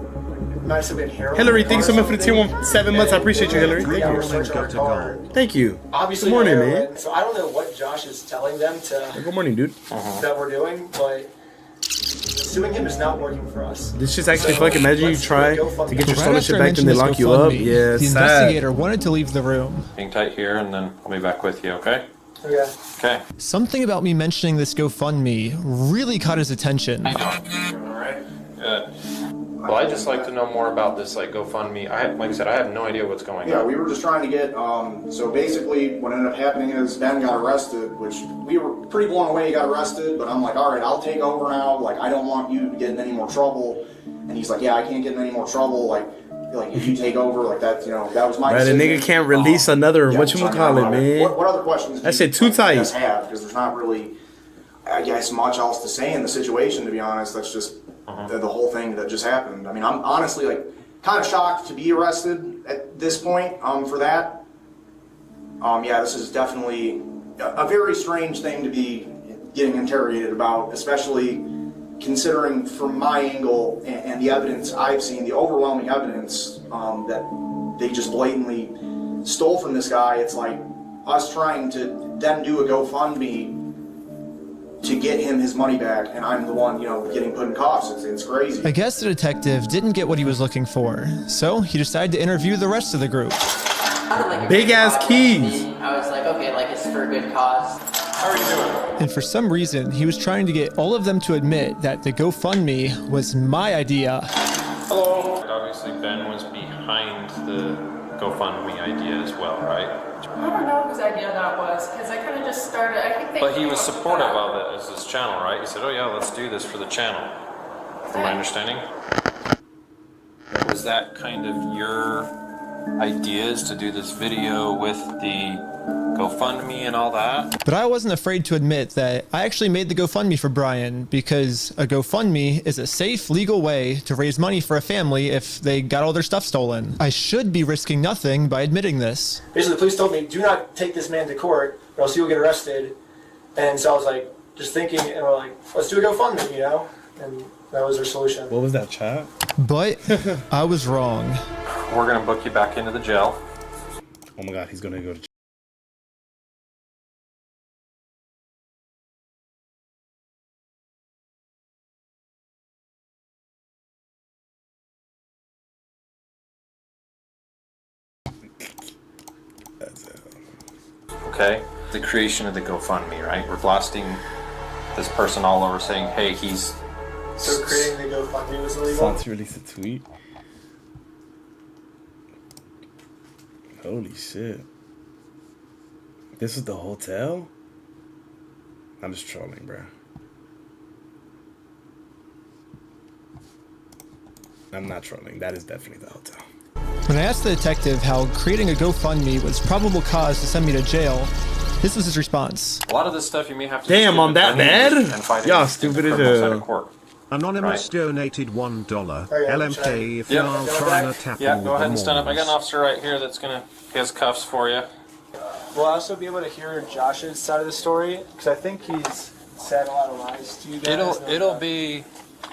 might have said we had heroin.
Hillary, thanks so much for the tier 7 months. I appreciate you, Hillary. Thank you. Thank you.
Obviously,
good morning,
heroin,
man.
So I don't know what Josh is telling them to.
Good morning, dude.
That we're doing, but suing him is not working for us.
This shit's actually fucking. Imagine you try to get your
Right
stolen
after
shit
I
back, then
mentioned
they
this
lock you up.
GoFundMe,
Yeah,
the
sad.
investigator wanted to leave the room.
Hang tight here, and then I'll be back with you, okay?
Yeah.
Okay.
Something about me mentioning this GoFundMe really caught his attention.
Alright. Good. Well, I'd just like to know more about this, like, GoFundMe. Like I said, I have no idea what's going
Yeah,
on.
we were just trying to get, so basically what ended up happening is Ben got arrested, which we were pretty blown away he got arrested, but I'm like, all right, I'll take over now. Like, I don't want you to get in any more trouble. And he's like, yeah, I can't get in any more trouble. Like if you take over, like that, you know, that was my
Right, a
decision.
nigga can't release another,
Yeah,
what you
so
call it, man?
What other questions?
That shit too tight.
Because there's not really, I guess, much else to say in the situation, to be honest. That's just the whole thing that just happened. I mean, I'm honestly like kind of shocked to be arrested at this point for that. Yeah, this is definitely a very strange thing to be getting interrogated about, especially considering from my angle and the evidence I've seen, the overwhelming evidence that they just blatantly stole from this guy. It's like us trying to then do a GoFundMe to get him his money back, and I'm the one, you know, getting put in cuffs. It's crazy.
I guess the detective didn't get what he was looking for, so he decided to interview the rest of the group.
Big ass keys.
I was like, okay, like it's for a good cause.
How are you doing?
And for some reason, he was trying to get all of them to admit that the GoFundMe was my idea.
Hello. Obviously, Ben was behind the GoFundMe idea as well, right?
I don't know whose idea that was, because I kind of just started, I think they...
But he was supportive of it as his channel, right? He said, oh yeah, let's do this for the channel. From my understanding. Was that kind of your ideas to do this video with the GoFundMe and all that.
But I wasn't afraid to admit that I actually made the GoFundMe for Brian because a GoFundMe is a safe, legal way to raise money for a family if they got all their stuff stolen. I should be risking nothing by admitting this.
Basically, the police told me, do not take this man to court or else you'll get arrested. And so I was like, just thinking, and we're like, let's do a GoFundMe, you know? And that was their solution.
What was that, chat?
But I was wrong.
We're gonna book you back into the jail.
Oh my god, he's gonna go to jail.
Okay? The creation of the GoFundMe, right? We're blasting this person all over saying, hey, he's...
So creating the GoFundMe was illegal?
Santi released a tweet. Holy shit. This is the hotel? I'm just trolling, bro. I'm not trolling. That is definitely the hotel.
When I asked the detective how creating a GoFundMe was probable cause to send me to jail, this was his response.
A lot of this stuff you may have to...
Damn, I'm that bad? Y'all stupid as hell.
Anonymous donated $1. LMK if you are trying to tap
Yeah, go ahead and stand up. I got an officer right here that's gonna... He has cuffs for you.
Will I also be able to hear Josh's side of the story? Because I think he's said a lot of lies to you guys.
It'll be...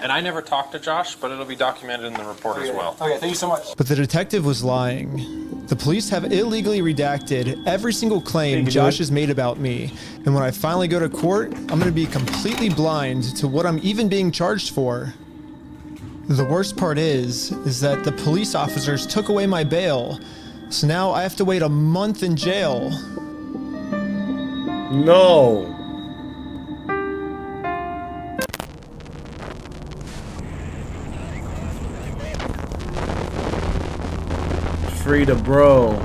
And I never talked to Josh, but it'll be documented in the report as well.
Okay, thank you so much.
But the detective was lying. The police have illegally redacted every single claim Josh has made about me. And when I finally go to court, I'm going to be completely blind to what I'm even being charged for. The worst part is that the police officers took away my bail. So now I have to wait a month in jail.
No. Free to bro.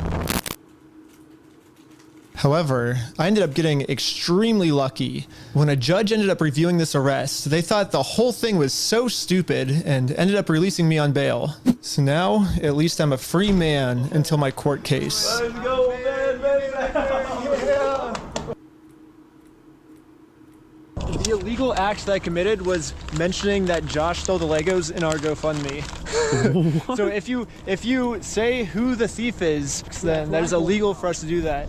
However, I ended up getting extremely lucky. When a judge ended up reviewing this arrest, they thought the whole thing was so stupid and ended up releasing me on bail. So now, at least I'm a free man until my court case.
Let's go, man,
The illegal act that I committed was mentioning that Josh stole the Legos in our GoFundMe. So if you say who the thief is, then that is illegal for us to do that.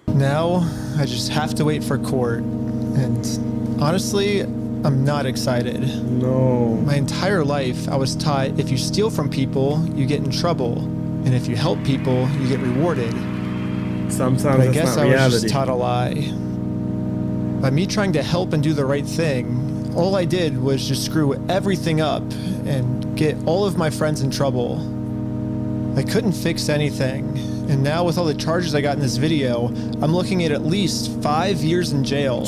Now, I just have to wait for court. And honestly, I'm not excited.
No.
My entire life, I was taught if you steal from people, you get in trouble. And if you help people, you get rewarded.
Sometimes
but I
that's
guess
not
I was
reality.
just taught a lie. By me trying to help and do the right thing, all I did was just screw everything up and get all of my friends in trouble. I couldn't fix anything, and now with all the charges I got in this video, I'm looking at least 5 years in jail.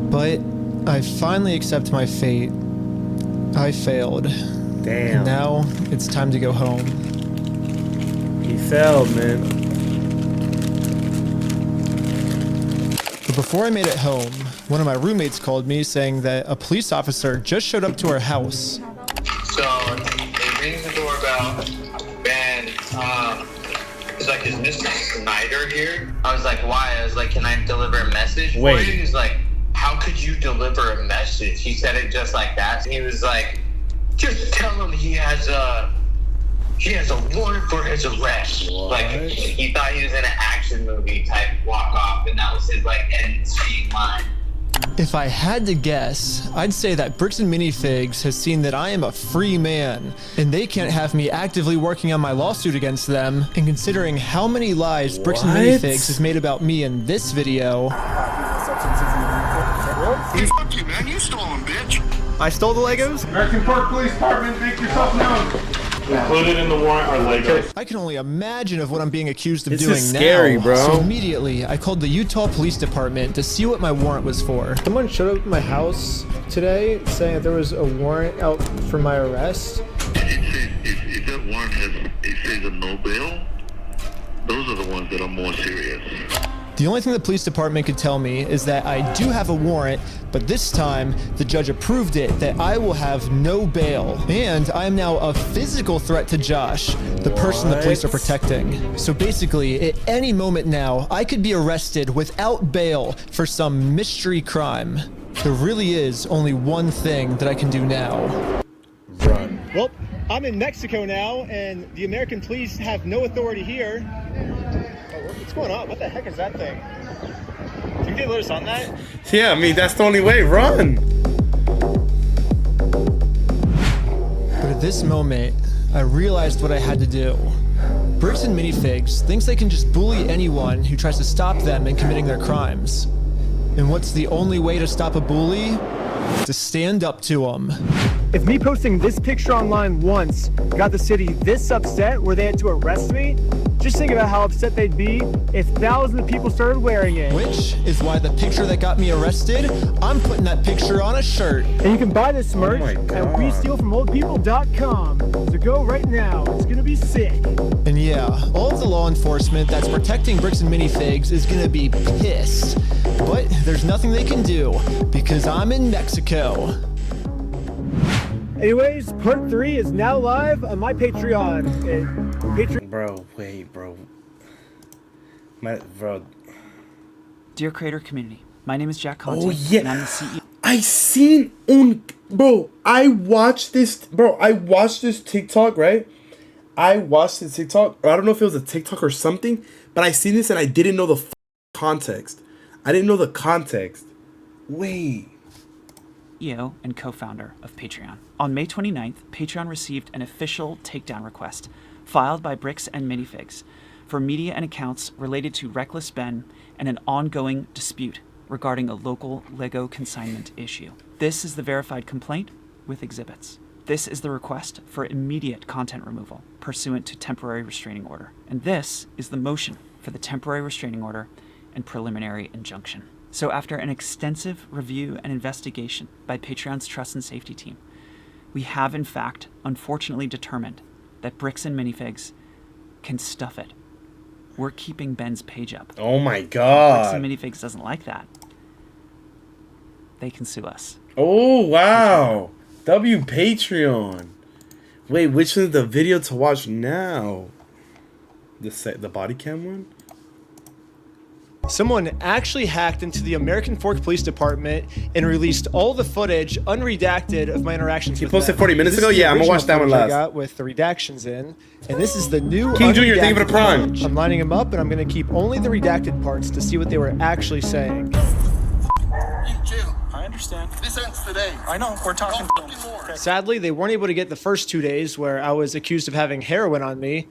But I finally accept my fate. I failed.
Damn.
And now it's time to go home.
He failed, man.
Before I made it home, one of my roommates called me saying that a police officer just showed up to our house.
So it rings the doorbell, and it's like, is Mr. Snyder here? I was like, why? I was like, can I deliver a message for you? He's like, how could you deliver a message? He said it just like that. He was like, just tell him he has a warrant for his arrest.
What?
Like, he thought he was in an action movie type walk off, and that was his like end scene line.
If I had to guess, I'd say that Bricks and Minifigs has seen that I am a free man, and they can't have me actively working on my lawsuit against them. And considering how many lies Bricks and Minifigs has made about me in this video.
Fuck you, man. You stole them, bitch.
I stole the Legos?
American Park Police Department, make yourself known.
Included in the warrant are Legos.
I can only imagine of what I'm being accused of
This
doing
is scary,
now.
bro.
So immediately, I called the Utah Police Department to see what my warrant was for. Someone showed up at my house today saying that there was a warrant out for my arrest.
If that warrant has, it says a no bail, those are the ones that are more serious.
The only thing the police department could tell me is that I do have a warrant, but this time the judge approved it that I will have no bail. And I am now a physical threat to Josh, the person the police are protecting. So basically, at any moment now, I could be arrested without bail for some mystery crime. There really is only one thing that I can do now.
Run.
Well, I'm in Mexico now, and the American police have no authority here. What's going on? What the heck is that thing? Can you get loose on that?
Yeah, I mean, that's the only way. Run.
But at this moment, I realized what I had to do. Bricks and Minifigs thinks they can just bully anyone who tries to stop them in committing their crimes. And what's the only way to stop a bully? To stand up to them. If me posting this picture online once got the city this upset where they had to arrest me, just think about how upset they'd be if thousands of people started wearing it. Which is why the picture that got me arrested, I'm putting that picture on a shirt. And you can buy this merch at WeStealFromOldPeople.com. So go right now. It's gonna be sick. And yeah, all of the law enforcement that's protecting Bricks and Minifigs is gonna be pissed. But there's nothing they can do because I'm in Mexico. Anyways, part 3 is now live on my Patreon.
Bro, wait, bro. Bro.
Dear creator community, my name is Jack Conte.
Oh yeah,
and I'm the CEO.
I seen bro. I watched this TikTok, right? I watched this TikTok. I don't know if it was a TikTok or something, but I seen this and I didn't know the context. I didn't know the context. Wait.
CEO and co-founder of Patreon. On May 29th, Patreon received an official takedown request filed by Bricks and Minifigs for media and accounts related to Reckless Ben and an ongoing dispute regarding a local Lego consignment issue. This is the verified complaint with exhibits. This is the request for immediate content removal pursuant to temporary restraining order. And this is the motion for the temporary restraining order and preliminary injunction. So after an extensive review and investigation by Patreon's Trust and Safety team, we have in fact unfortunately determined that Bricks and Minifigs can stuff it. We're keeping Ben's page up.
Oh my god.
Bricks and Minifigs doesn't like that. They can sue us.
Oh wow. W Patreon. Wait, which is the video to watch now? The body cam one?
Someone actually hacked into the American Fork Police Department and released all the footage unredacted of my interactions with them.
He posted 40 minutes ago? Yeah, I'm gonna watch that one last.
I got with the redactions in, and this is the new
King Jr., thank you for the prime.
Footage. I'm lining them up, and I'm gonna keep only the redacted parts to see what they were actually saying.
I understand.
This ends today.
I know. We're talking.
Sadly, they weren't able to get the first 2 days where I was accused of having heroin on me.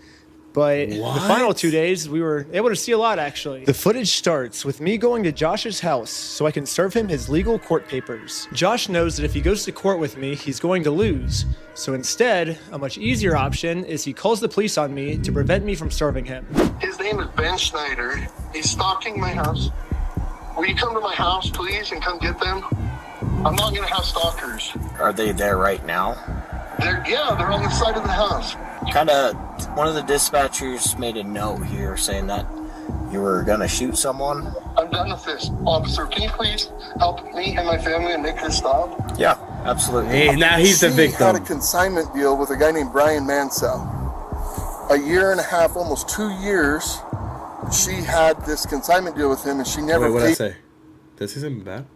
But the final 2 days, we were able to see a lot, actually. The footage starts with me going to Josh's house so I can serve him his legal court papers. Josh knows that if he goes to court with me, he's going to lose. So instead, a much easier option is he calls the police on me to prevent me from serving him.
His name is Ben Schneider. He's stalking my house. Will you come to my house, please, and come get them? I'm not going to have stalkers.
Are they there right now?
They're on the side of the house.
One of the dispatchers made a note here saying that you were gonna shoot someone.
I'm done with this. Officer, can you please help me and my family and make this stop?
Yeah, absolutely.
Hey, now he's the victim.
She had a consignment deal with a guy named Brian Mansell. A year and a half, almost 2 years, she had this consignment deal with him, and she never
Wait, what did I
paid
say? Did I say something bad?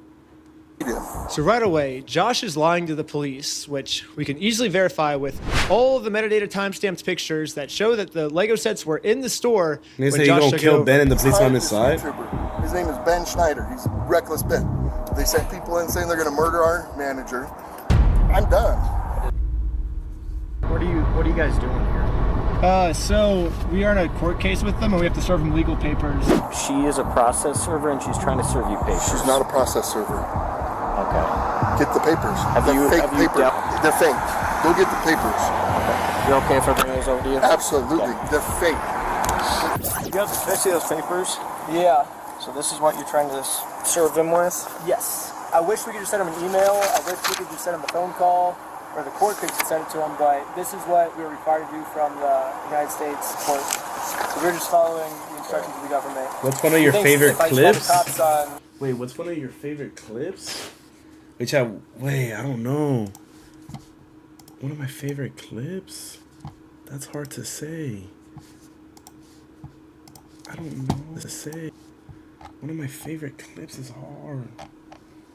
So right away, Josh is lying to the police, which we can easily verify with all of the metadata timestamped pictures that show that the Lego sets were in the store.
You say you're gonna kill Ben and the police on his side?
His name is Ben Schneider. He's Reckless Ben. They sent people in saying they're gonna murder our manager. I'm done.
What are you guys doing here?
So we are in a court case with them, and we have to serve them legal papers.
She is a process server, and she's trying to serve you papers.
She's not a process server.
Okay.
Get the papers.
Have you
papers. They're fake. Go get the papers.
Okay. You're okay if I bring those over to you?
Absolutely. Okay. They're fake.
Can I see those papers?
Yeah.
So this is what you're trying to serve them with?
Yes. I wish we could just send him an email. I wish we could just send him a phone call, or the court could just send it to him, but this is what we were required to do from the United States court. So we're just following the
instructions from the government.
What's one of your
He thinks
favorite
if I just
clips?
call the cops on-
Wait, what's one of your favorite clips? Which I don't know. One of my favorite clips? That's hard to say. I don't know what to say. One of my favorite clips is hard.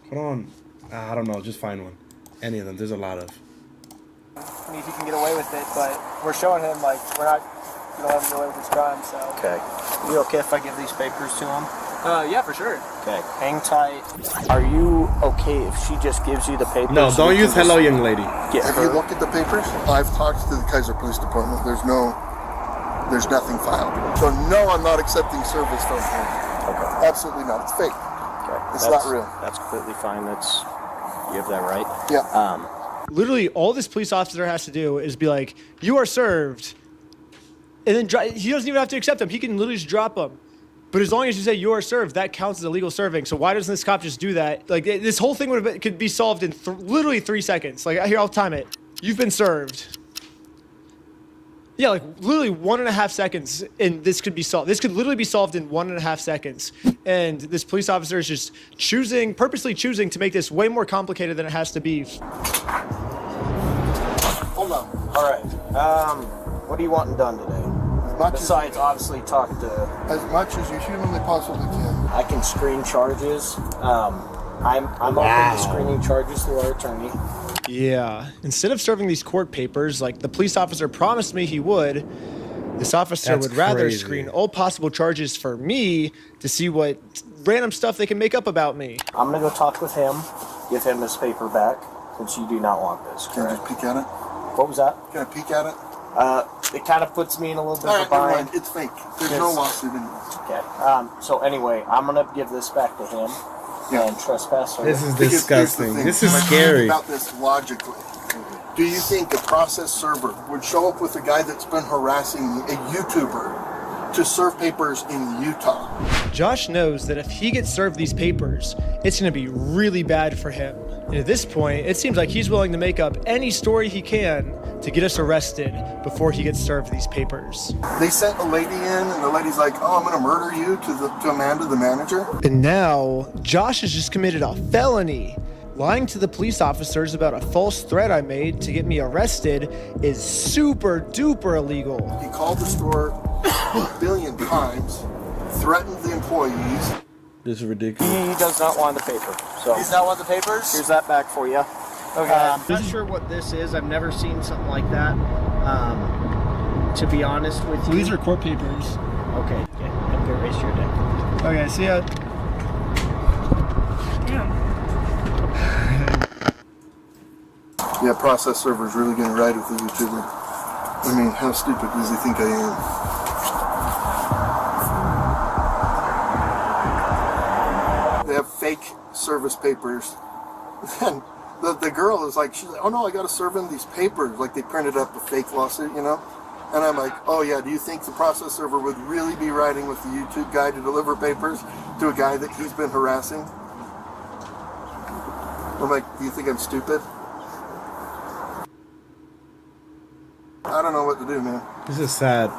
Hold on. I don't know. Just find one. Any of them. There's a lot of.
I mean, if he can get away with it, but we're showing him, like, we're not going to let him get away with his crime, so.
Okay. You okay if I give these papers to him?
Yeah, for sure.
Okay. Hang tight. Are you okay if she just gives you the papers?
No, don't use hello, young lady.
If you look at the papers, I've talked to the Kaiser Police Department. There's nothing filed. So no, I'm not accepting service from him. Okay. Absolutely not. It's fake.
Okay.
It's not real.
That's completely fine. You have that right.
Yeah.
Literally, all this police officer has to do is be like, "You are served," and then he doesn't even have to accept them. He can literally just drop them. But as long as you say you are served, that counts as illegal serving. So why doesn't this cop just do that? Like, this whole thing could be solved in literally 3 seconds. Like, here, I'll time it. You've been served. Yeah, like literally 1.5 seconds, and this could be solved. This could literally be solved in 1.5 seconds. And this police officer is just purposely choosing to make this way more complicated than it has to be.
Hold on. All right. What are you wanting done today? Besides, obviously, talk to...
As much as you humanly possibly can.
I can screen charges. I'm open to screening charges through our attorney.
Yeah. Instead of serving these court papers like the police officer promised me he would, this officer would rather screen all possible charges for me to see what random stuff they can make up about me.
I'm going to go talk with him, give him his paper back, since you do not want this.
Can I just peek at it?
What was that?
Can I peek at it?
It kind of puts me in a little bit of a
Never
bind.
mind. It's fake. There's no lawsuit in it.
Okay. So anyway, I'm going to give this back to him and trespass.
This is
Because
disgusting.
here's the thing.
This is
Like,
scary.
think about this logically. Do you think a process server would show up with a guy that's been harassing a YouTuber to serve papers in Utah?
Josh knows that if he gets served these papers, it's going to be really bad for him. And at this point, it seems like he's willing to make up any story he can to get us arrested before he gets served these papers.
They sent a lady in, and the lady's like, "Oh, I'm going to murder you," to Amanda, the manager.
And now, Josh has just committed a felony. Lying to the police officers about a false threat I made to get me arrested is super duper illegal.
He called the store a billion times, threatened the employees.
This is ridiculous.
He does not want the paper. So
He does not want the papers?
Here's that back for you.
Okay.
Not sure what this is. I've never seen something like that. To be honest with you.
These are court papers.
Okay. Have a good rest of your day.
Okay, see ya.
Yeah, process server's really going to ride with the YouTuber. I mean, how stupid does he think I am? They have fake service papers. And the girl is like, she's like, "Oh no, I got to serve him these papers." Like they printed up a fake lawsuit, you know? And I'm like, "Oh yeah, do you think the process server would really be riding with the YouTube guy to deliver papers to a guy that he's been harassing?" I'm like, "Do you think I'm stupid?" I don't know what to do, man.
This is sad.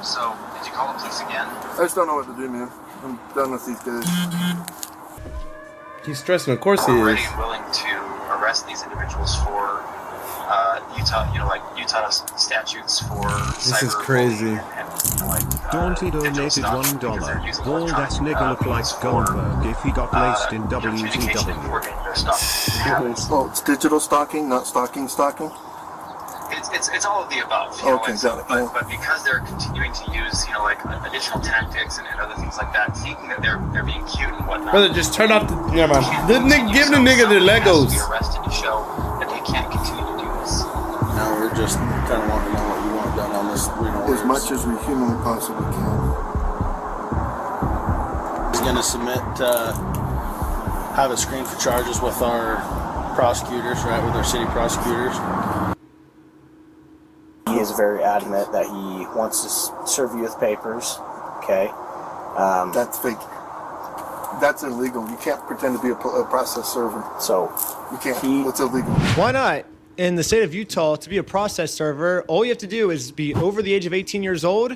So, did you call the police again?
I just don't know what to do, man. I'm done with these guys.
He's stressing. Of course he
We're
is.
ready and willing to arrest these individuals for Utah, Utah statutes for
This is crazy.
Daunty donated $1. All that nigga look like Goldberg if he got laced in WCW.
Oh, it's digital stalking, not stalking.
It's all of the above.
Okay, got it.
But because they're continuing to use, additional tactics and other things like that, thinking that they're being cute and whatnot.
Brother, just turn off the. Never mind. Give the nigga their Legos.
Be arrested to show that they can't continue to do this.
Now we're just kind of wanting to know what you want done on this.
As much as we humanly possibly can.
He's going to submit, have it screened for charges with our prosecutors, right? With our city prosecutors.
He is very adamant that he wants to serve you with papers. Okay.
That's fake. That's illegal. You can't pretend to be a process server.
So
you can't. It's illegal.
Why not? In the state of Utah, to be a process server, all you have to do is be over the age of 18 years old.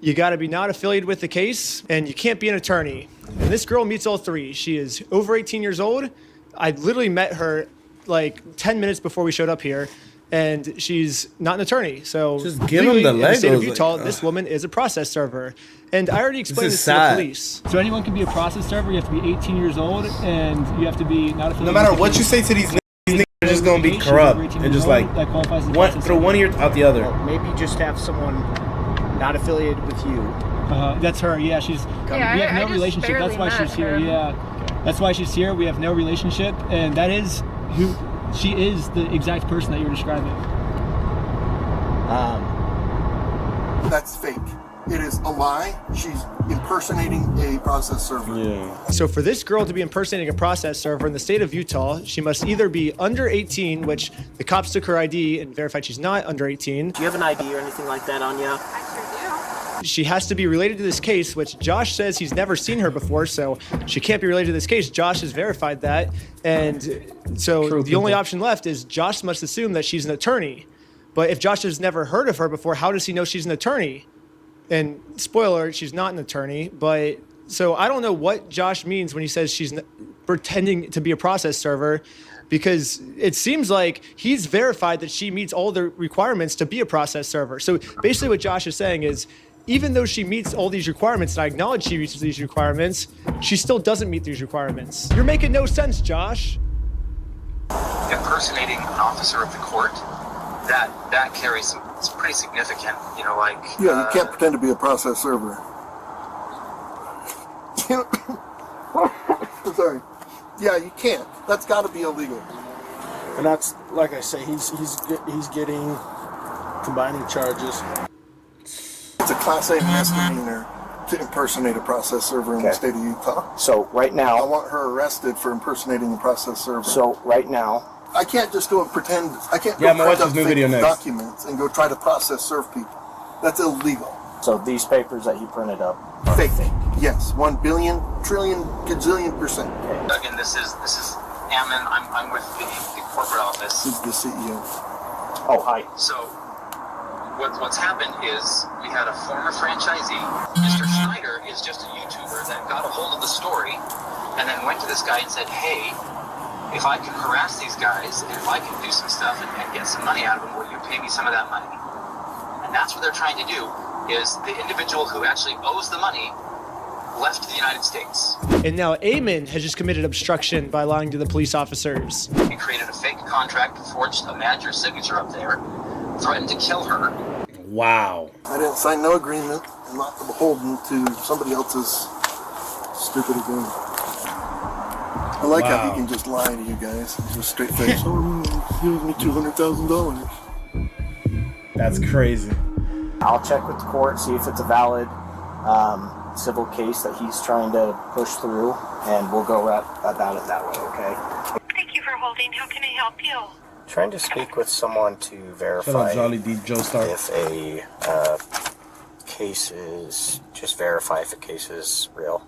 you got to be not affiliated with the case, and you can't be an attorney. And this girl meets all three. She is over 18 years old. I literally met her like 10 minutes before we showed up here, and she's not an attorney. So
just give them the
in the state of
Legos,
Utah,
like,
this woman is a process server. And I already explained this to
sad.
the police.
So anyone can be a process server. You have to be 18 years old, and you have to be not affiliated.
No matter
with
what
the
you say to these niggas are just gonna be corrupt and just like throw one ear out the other.
Well, maybe just have someone not affiliated with you.
That's her. Yeah, she's.
Yeah,
we have
I
no
just
relationship. That's
barely
why
met
she's here.
her.
Yeah, that's why she's here. We have no relationship, and that is who she is. The exact person that you're describing.
That's fake. It is a lie. She's impersonating a process server.
Yeah.
So for this girl to be impersonating a process server in the state of Utah, she must either be under 18, which the cops took her ID and verified she's not under 18.
Do you have an ID or anything like that on you?
She has to be related to this case, which Josh says he's never seen her before, so she can't be related to this case. Josh has verified that. And so the only option left is Josh must assume that she's an attorney. But if Josh has never heard of her before, how does he know she's an attorney? And spoiler, she's not an attorney. But so I don't know what Josh means when he says she's pretending to be a process server, because it seems like he's verified that she meets all the requirements to be a process server. So basically what Josh is saying is, even though she meets all these requirements, and I acknowledge she meets these requirements, she still doesn't meet these requirements. You're making no sense, Josh.
Impersonating an officer of the court, that carries some, it's pretty significant, you know, like...
Yeah, you can't pretend to be a process server. Sorry. Yeah, you can't. That's got to be illegal.
And that's, like I say, he's getting combining charges.
It's a Class A misdemeanor to impersonate a process server in the state of Utah.
So right now...
I want her arrested for impersonating a process server.
So right now...
I can't just go and pretend. I can't
Yeah,
go
I'm gonna
print
watch
up
this new
fake
video next.
documents and go try to process serve people. That's illegal.
So these papers that he printed up are
fake. Yes, 1 billion, trillion, gazillion %.
Again, this is Ammon. I'm with the corporate office.
This is the CEO.
Oh, hi.
So what's happened is we had a former franchisee, Mr. Schneider, is just a YouTuber that got a hold of the story and then went to this guy and said, hey, if I can harass these guys and if I can do some stuff and get some money out of them, will you pay me some of that money? And that's what they're trying to do, is the individual who actually owes the money left to the United States.
And now Eamon has just committed obstruction by lying to the police officers.
He created a fake contract, forged a manager's signature up there, threatened to kill her.
Wow.
I didn't sign no agreement. I'm not beholden to somebody else's stupid agreement. I like how he can just lie to you guys. Just straight face. Oh, he owes me $200,000.
That's crazy.
I'll check with the court, see if it's a valid civil case that he's trying to push through, and we'll go about it that way, okay?
Thank you for holding. How can I help you?
Trying to speak with someone to verify
Shut up, Jolly D. Joe Star.
if a case is, just verify if a case is real.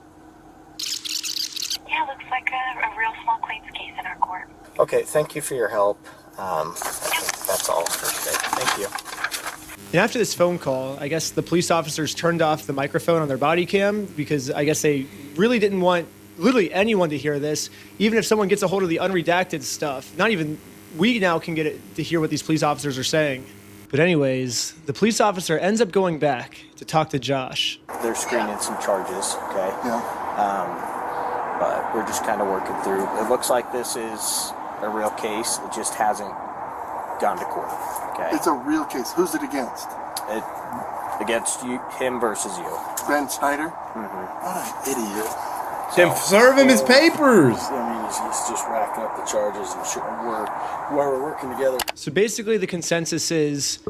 Yeah, looks like a real small claims case in our court.
Okay, thank you for your help. I think that's all for today. Thank you.
And after this phone call, I guess the police officers turned off the microphone on their body cam because I guess they really didn't want literally anyone to hear this, even if someone gets a hold of the unredacted stuff. Not even we now can get it to hear what these police officers are saying. But anyways, the police officer ends up going back to talk to Josh.
They're screening some charges, okay?
Yeah.
But we're just kind of working through. It looks like this is a real case. It just hasn't gone to court, okay?
It's a real case. Who's it against?
Against you, him versus you.
Ben Schneider?
Mm-hmm.
What an idiot.
Then serve him his papers.
I mean, he's just racked up the charges, and we're working together.
So basically the consensus is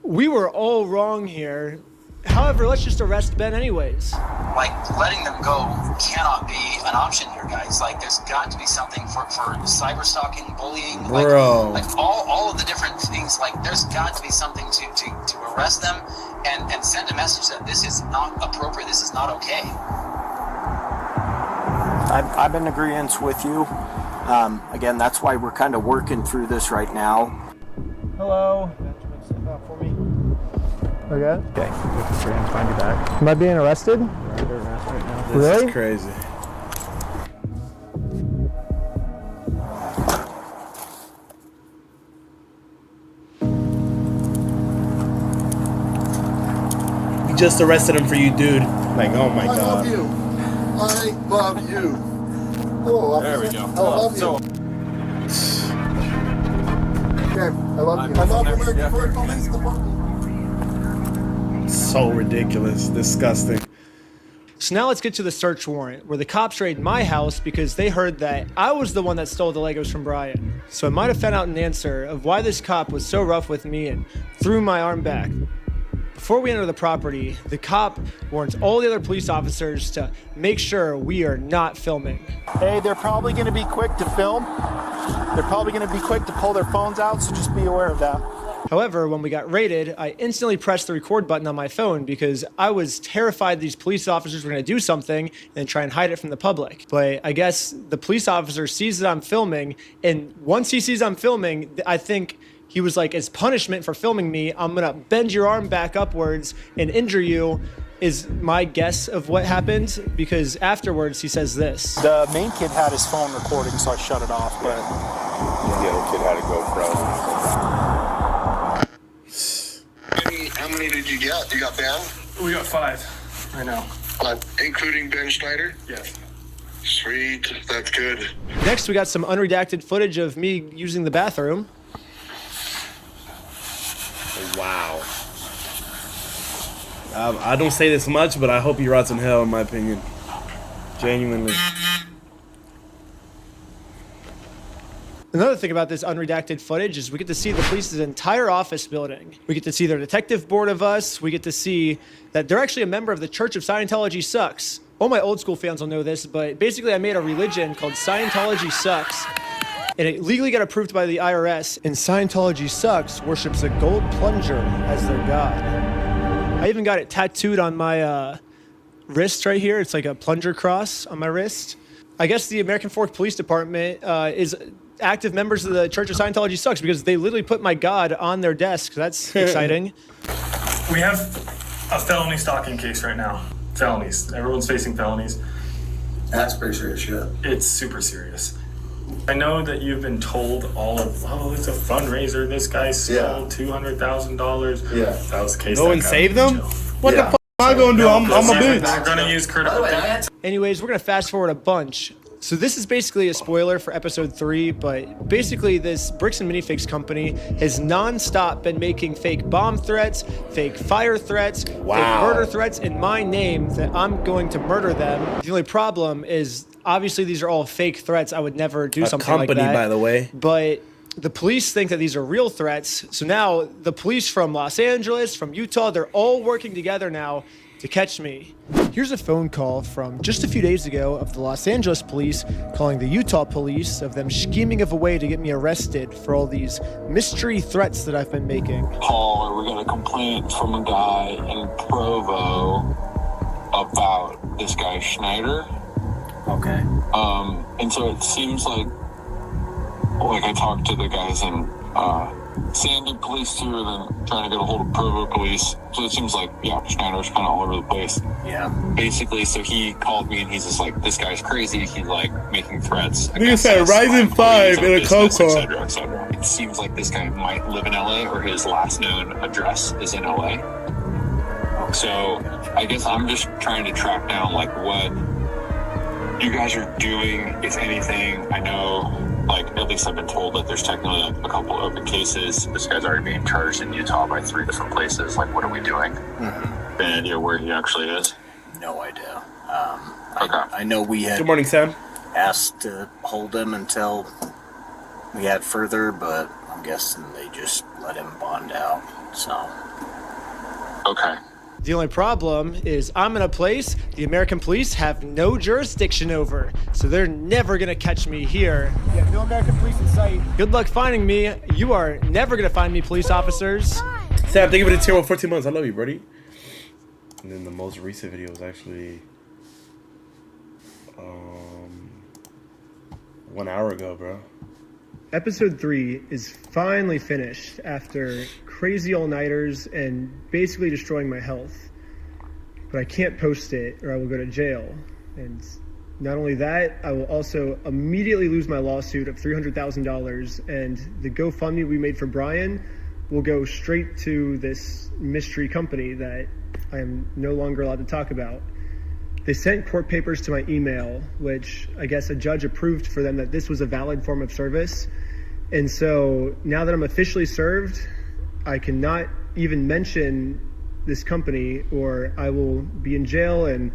we were all wrong here. However, let's just arrest Ben anyways.
Like, letting them go cannot be an option here, guys. Like, there's got to be something for cyber stalking, bullying,
Bro.
like all of the different things. Like, there's got to be something to arrest them and send a message that this is not appropriate, this is not okay.
I'm in agreement with you. Again, that's why we're kind of working through this right now.
Hello. Benjamin, step out for me.
Okay.
Okay. We're gonna find you back.
Am I being arrested?
We're under arrest right now.
Really?
This is crazy. We just arrested him for you, dude. Like, oh my
I
god.
love you. I love you. Hello,
There we
officer.
go.
I love you. Okay, I love you. I love the American Ford Police Department.
So ridiculous. Disgusting.
So now let's get to the search warrant, where the cops raided my house because they heard that I was the one that stole the Legos from Brian. So I might have found out an answer of why this cop was so rough with me and threw my arm back. Before we enter the property, the cop warns all the other police officers to make sure we are not filming.
Hey, they're probably going to be quick to film. They're probably going to be quick to pull their phones out, so just be aware of that.
However, when we got raided, I instantly pressed the record button on my phone because I was terrified these police officers were going to do something and try and hide it from the public. But I guess the police officer sees that I'm filming, and once he sees I'm filming, I think he was like, as punishment for filming me, I'm going to bend your arm back upwards and injure you, is my guess of what happened, because afterwards he says this.
The main kid had his phone recording, so I shut it off, but...
The other kid had a GoPro.
How many did you get? You got Ben?
We got 5 right now.
Including Ben Schneider?
Yes.
Sweet, that's good.
Next, we got some unredacted footage of me using the bathroom.
Wow. I don't say this much, but I hope he rots in hell, in my opinion. Genuinely.
Another thing about this unredacted footage is we get to see the police's entire office building. We get to see their detective board of us. We get to see that they're actually a member of the Church of Scientology Sucks. All my old school fans will know this, but basically I made a religion called Scientology Sucks. And it legally got approved by the IRS. And Scientology Sucks worships a gold plunger as their god. I even got it tattooed on my wrist right here. It's like a plunger cross on my wrist. I guess the American Fork Police Department is active members of the Church of Scientology Sucks because they literally put my god on their desk. That's exciting.
We have a felony stalking case right now. Felonies. Everyone's facing felonies.
That's pretty serious shit.
It's super serious. I know that you've been told all of, oh, it's a fundraiser. This guy stole $200,000.
Yeah.
That was the case.
Go and save them? What the fuck am I going to do? I'm a bitch.
We're going to use critical.
Anyways, we're going to fast forward a bunch. So this is basically a spoiler for episode 3, but basically this Bricks and Minifigs company has non-stop been making fake bomb threats, fake fire threats, fake murder threats in my name that I'm going to murder them. The only problem is obviously these are all fake threats. I would never do something like that.
A company, by the way.
But the police think that these are real threats. So now the police from Los Angeles, from Utah, they're all working together now to catch me. Here's a phone call from just a few days ago of the Los Angeles police calling the Utah police of them scheming of a way to get me arrested for all these mystery threats that I've been making.
Paul, we got a complaint from a guy in Provo about this guy Schneider.
Okay.
And so it seems like I talked to the guys in Sandy police too, and then trying to get a hold of Provo police. So it seems like, yeah, Schneider's kind of all over the place.
Yeah.
Basically, so he called me and he's just like, this guy's crazy. He's like making threats.
You said Ryzen 5 in a Coco.
Et cetera, et cetera. It seems like this guy might live in LA, or his last known address is in LA. So I guess I'm just trying to track down like what you guys are doing, if anything. I know, like, at least I've been told that there's technically like a couple open cases. This guy's already being charged in Utah by 3 different places. Like, what are we doing? Mm-hmm. Any idea where he actually is?
No idea.
Okay.
I know we had
Good morning, Sam.
asked to hold him until we had further, but I'm guessing they just let him bond out. So.
Okay.
The only problem is I'm in a place the American police have no jurisdiction over, so they're never gonna catch me here. Yeah, no American police in sight. Good luck finding me. You are never gonna find me, police officers.
Sam, thank you for the tier 1 14 months. I love you, buddy. And then the most recent video was actually 1 hour ago, bro.
episode 3 is finally finished after crazy all-nighters and basically destroying my health. But I can't post it or I will go to jail. And not only that, I will also immediately lose my lawsuit of $300,000, and the GoFundMe we made for Brian will go straight to this mystery company that I am no longer allowed to talk about. They sent court papers to my email, which I guess a judge approved for them that this was a valid form of service. And so now that I'm officially served, I cannot even mention this company or I will be in jail and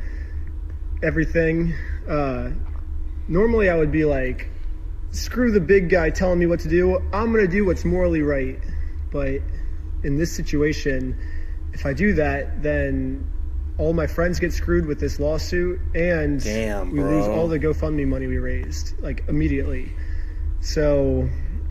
everything. Normally I would be like, screw the big guy telling me what to do. I'm going to do what's morally right. But in this situation, if I do that, then all my friends get screwed with this lawsuit and we lose all the GoFundMe money we raised, like immediately. So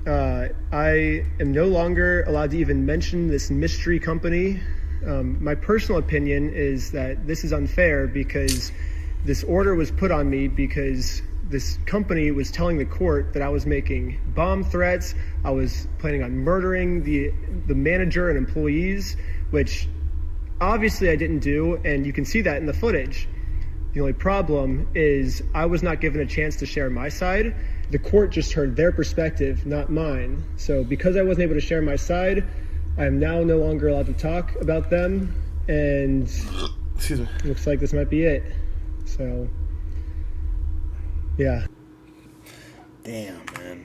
I am no longer allowed to even mention this mystery company. My personal opinion is that this is unfair because this order was put on me because this company was telling the court that I was making bomb threats. I was planning on murdering the manager and employees, which obviously I didn't do, and you can see that in the footage. The only problem is I was not given a chance to share my side. The court just heard their perspective, not mine. So because I wasn't able to share my side, I am now no longer allowed to talk about them, and looks like this might be it. So, yeah.
Damn, man.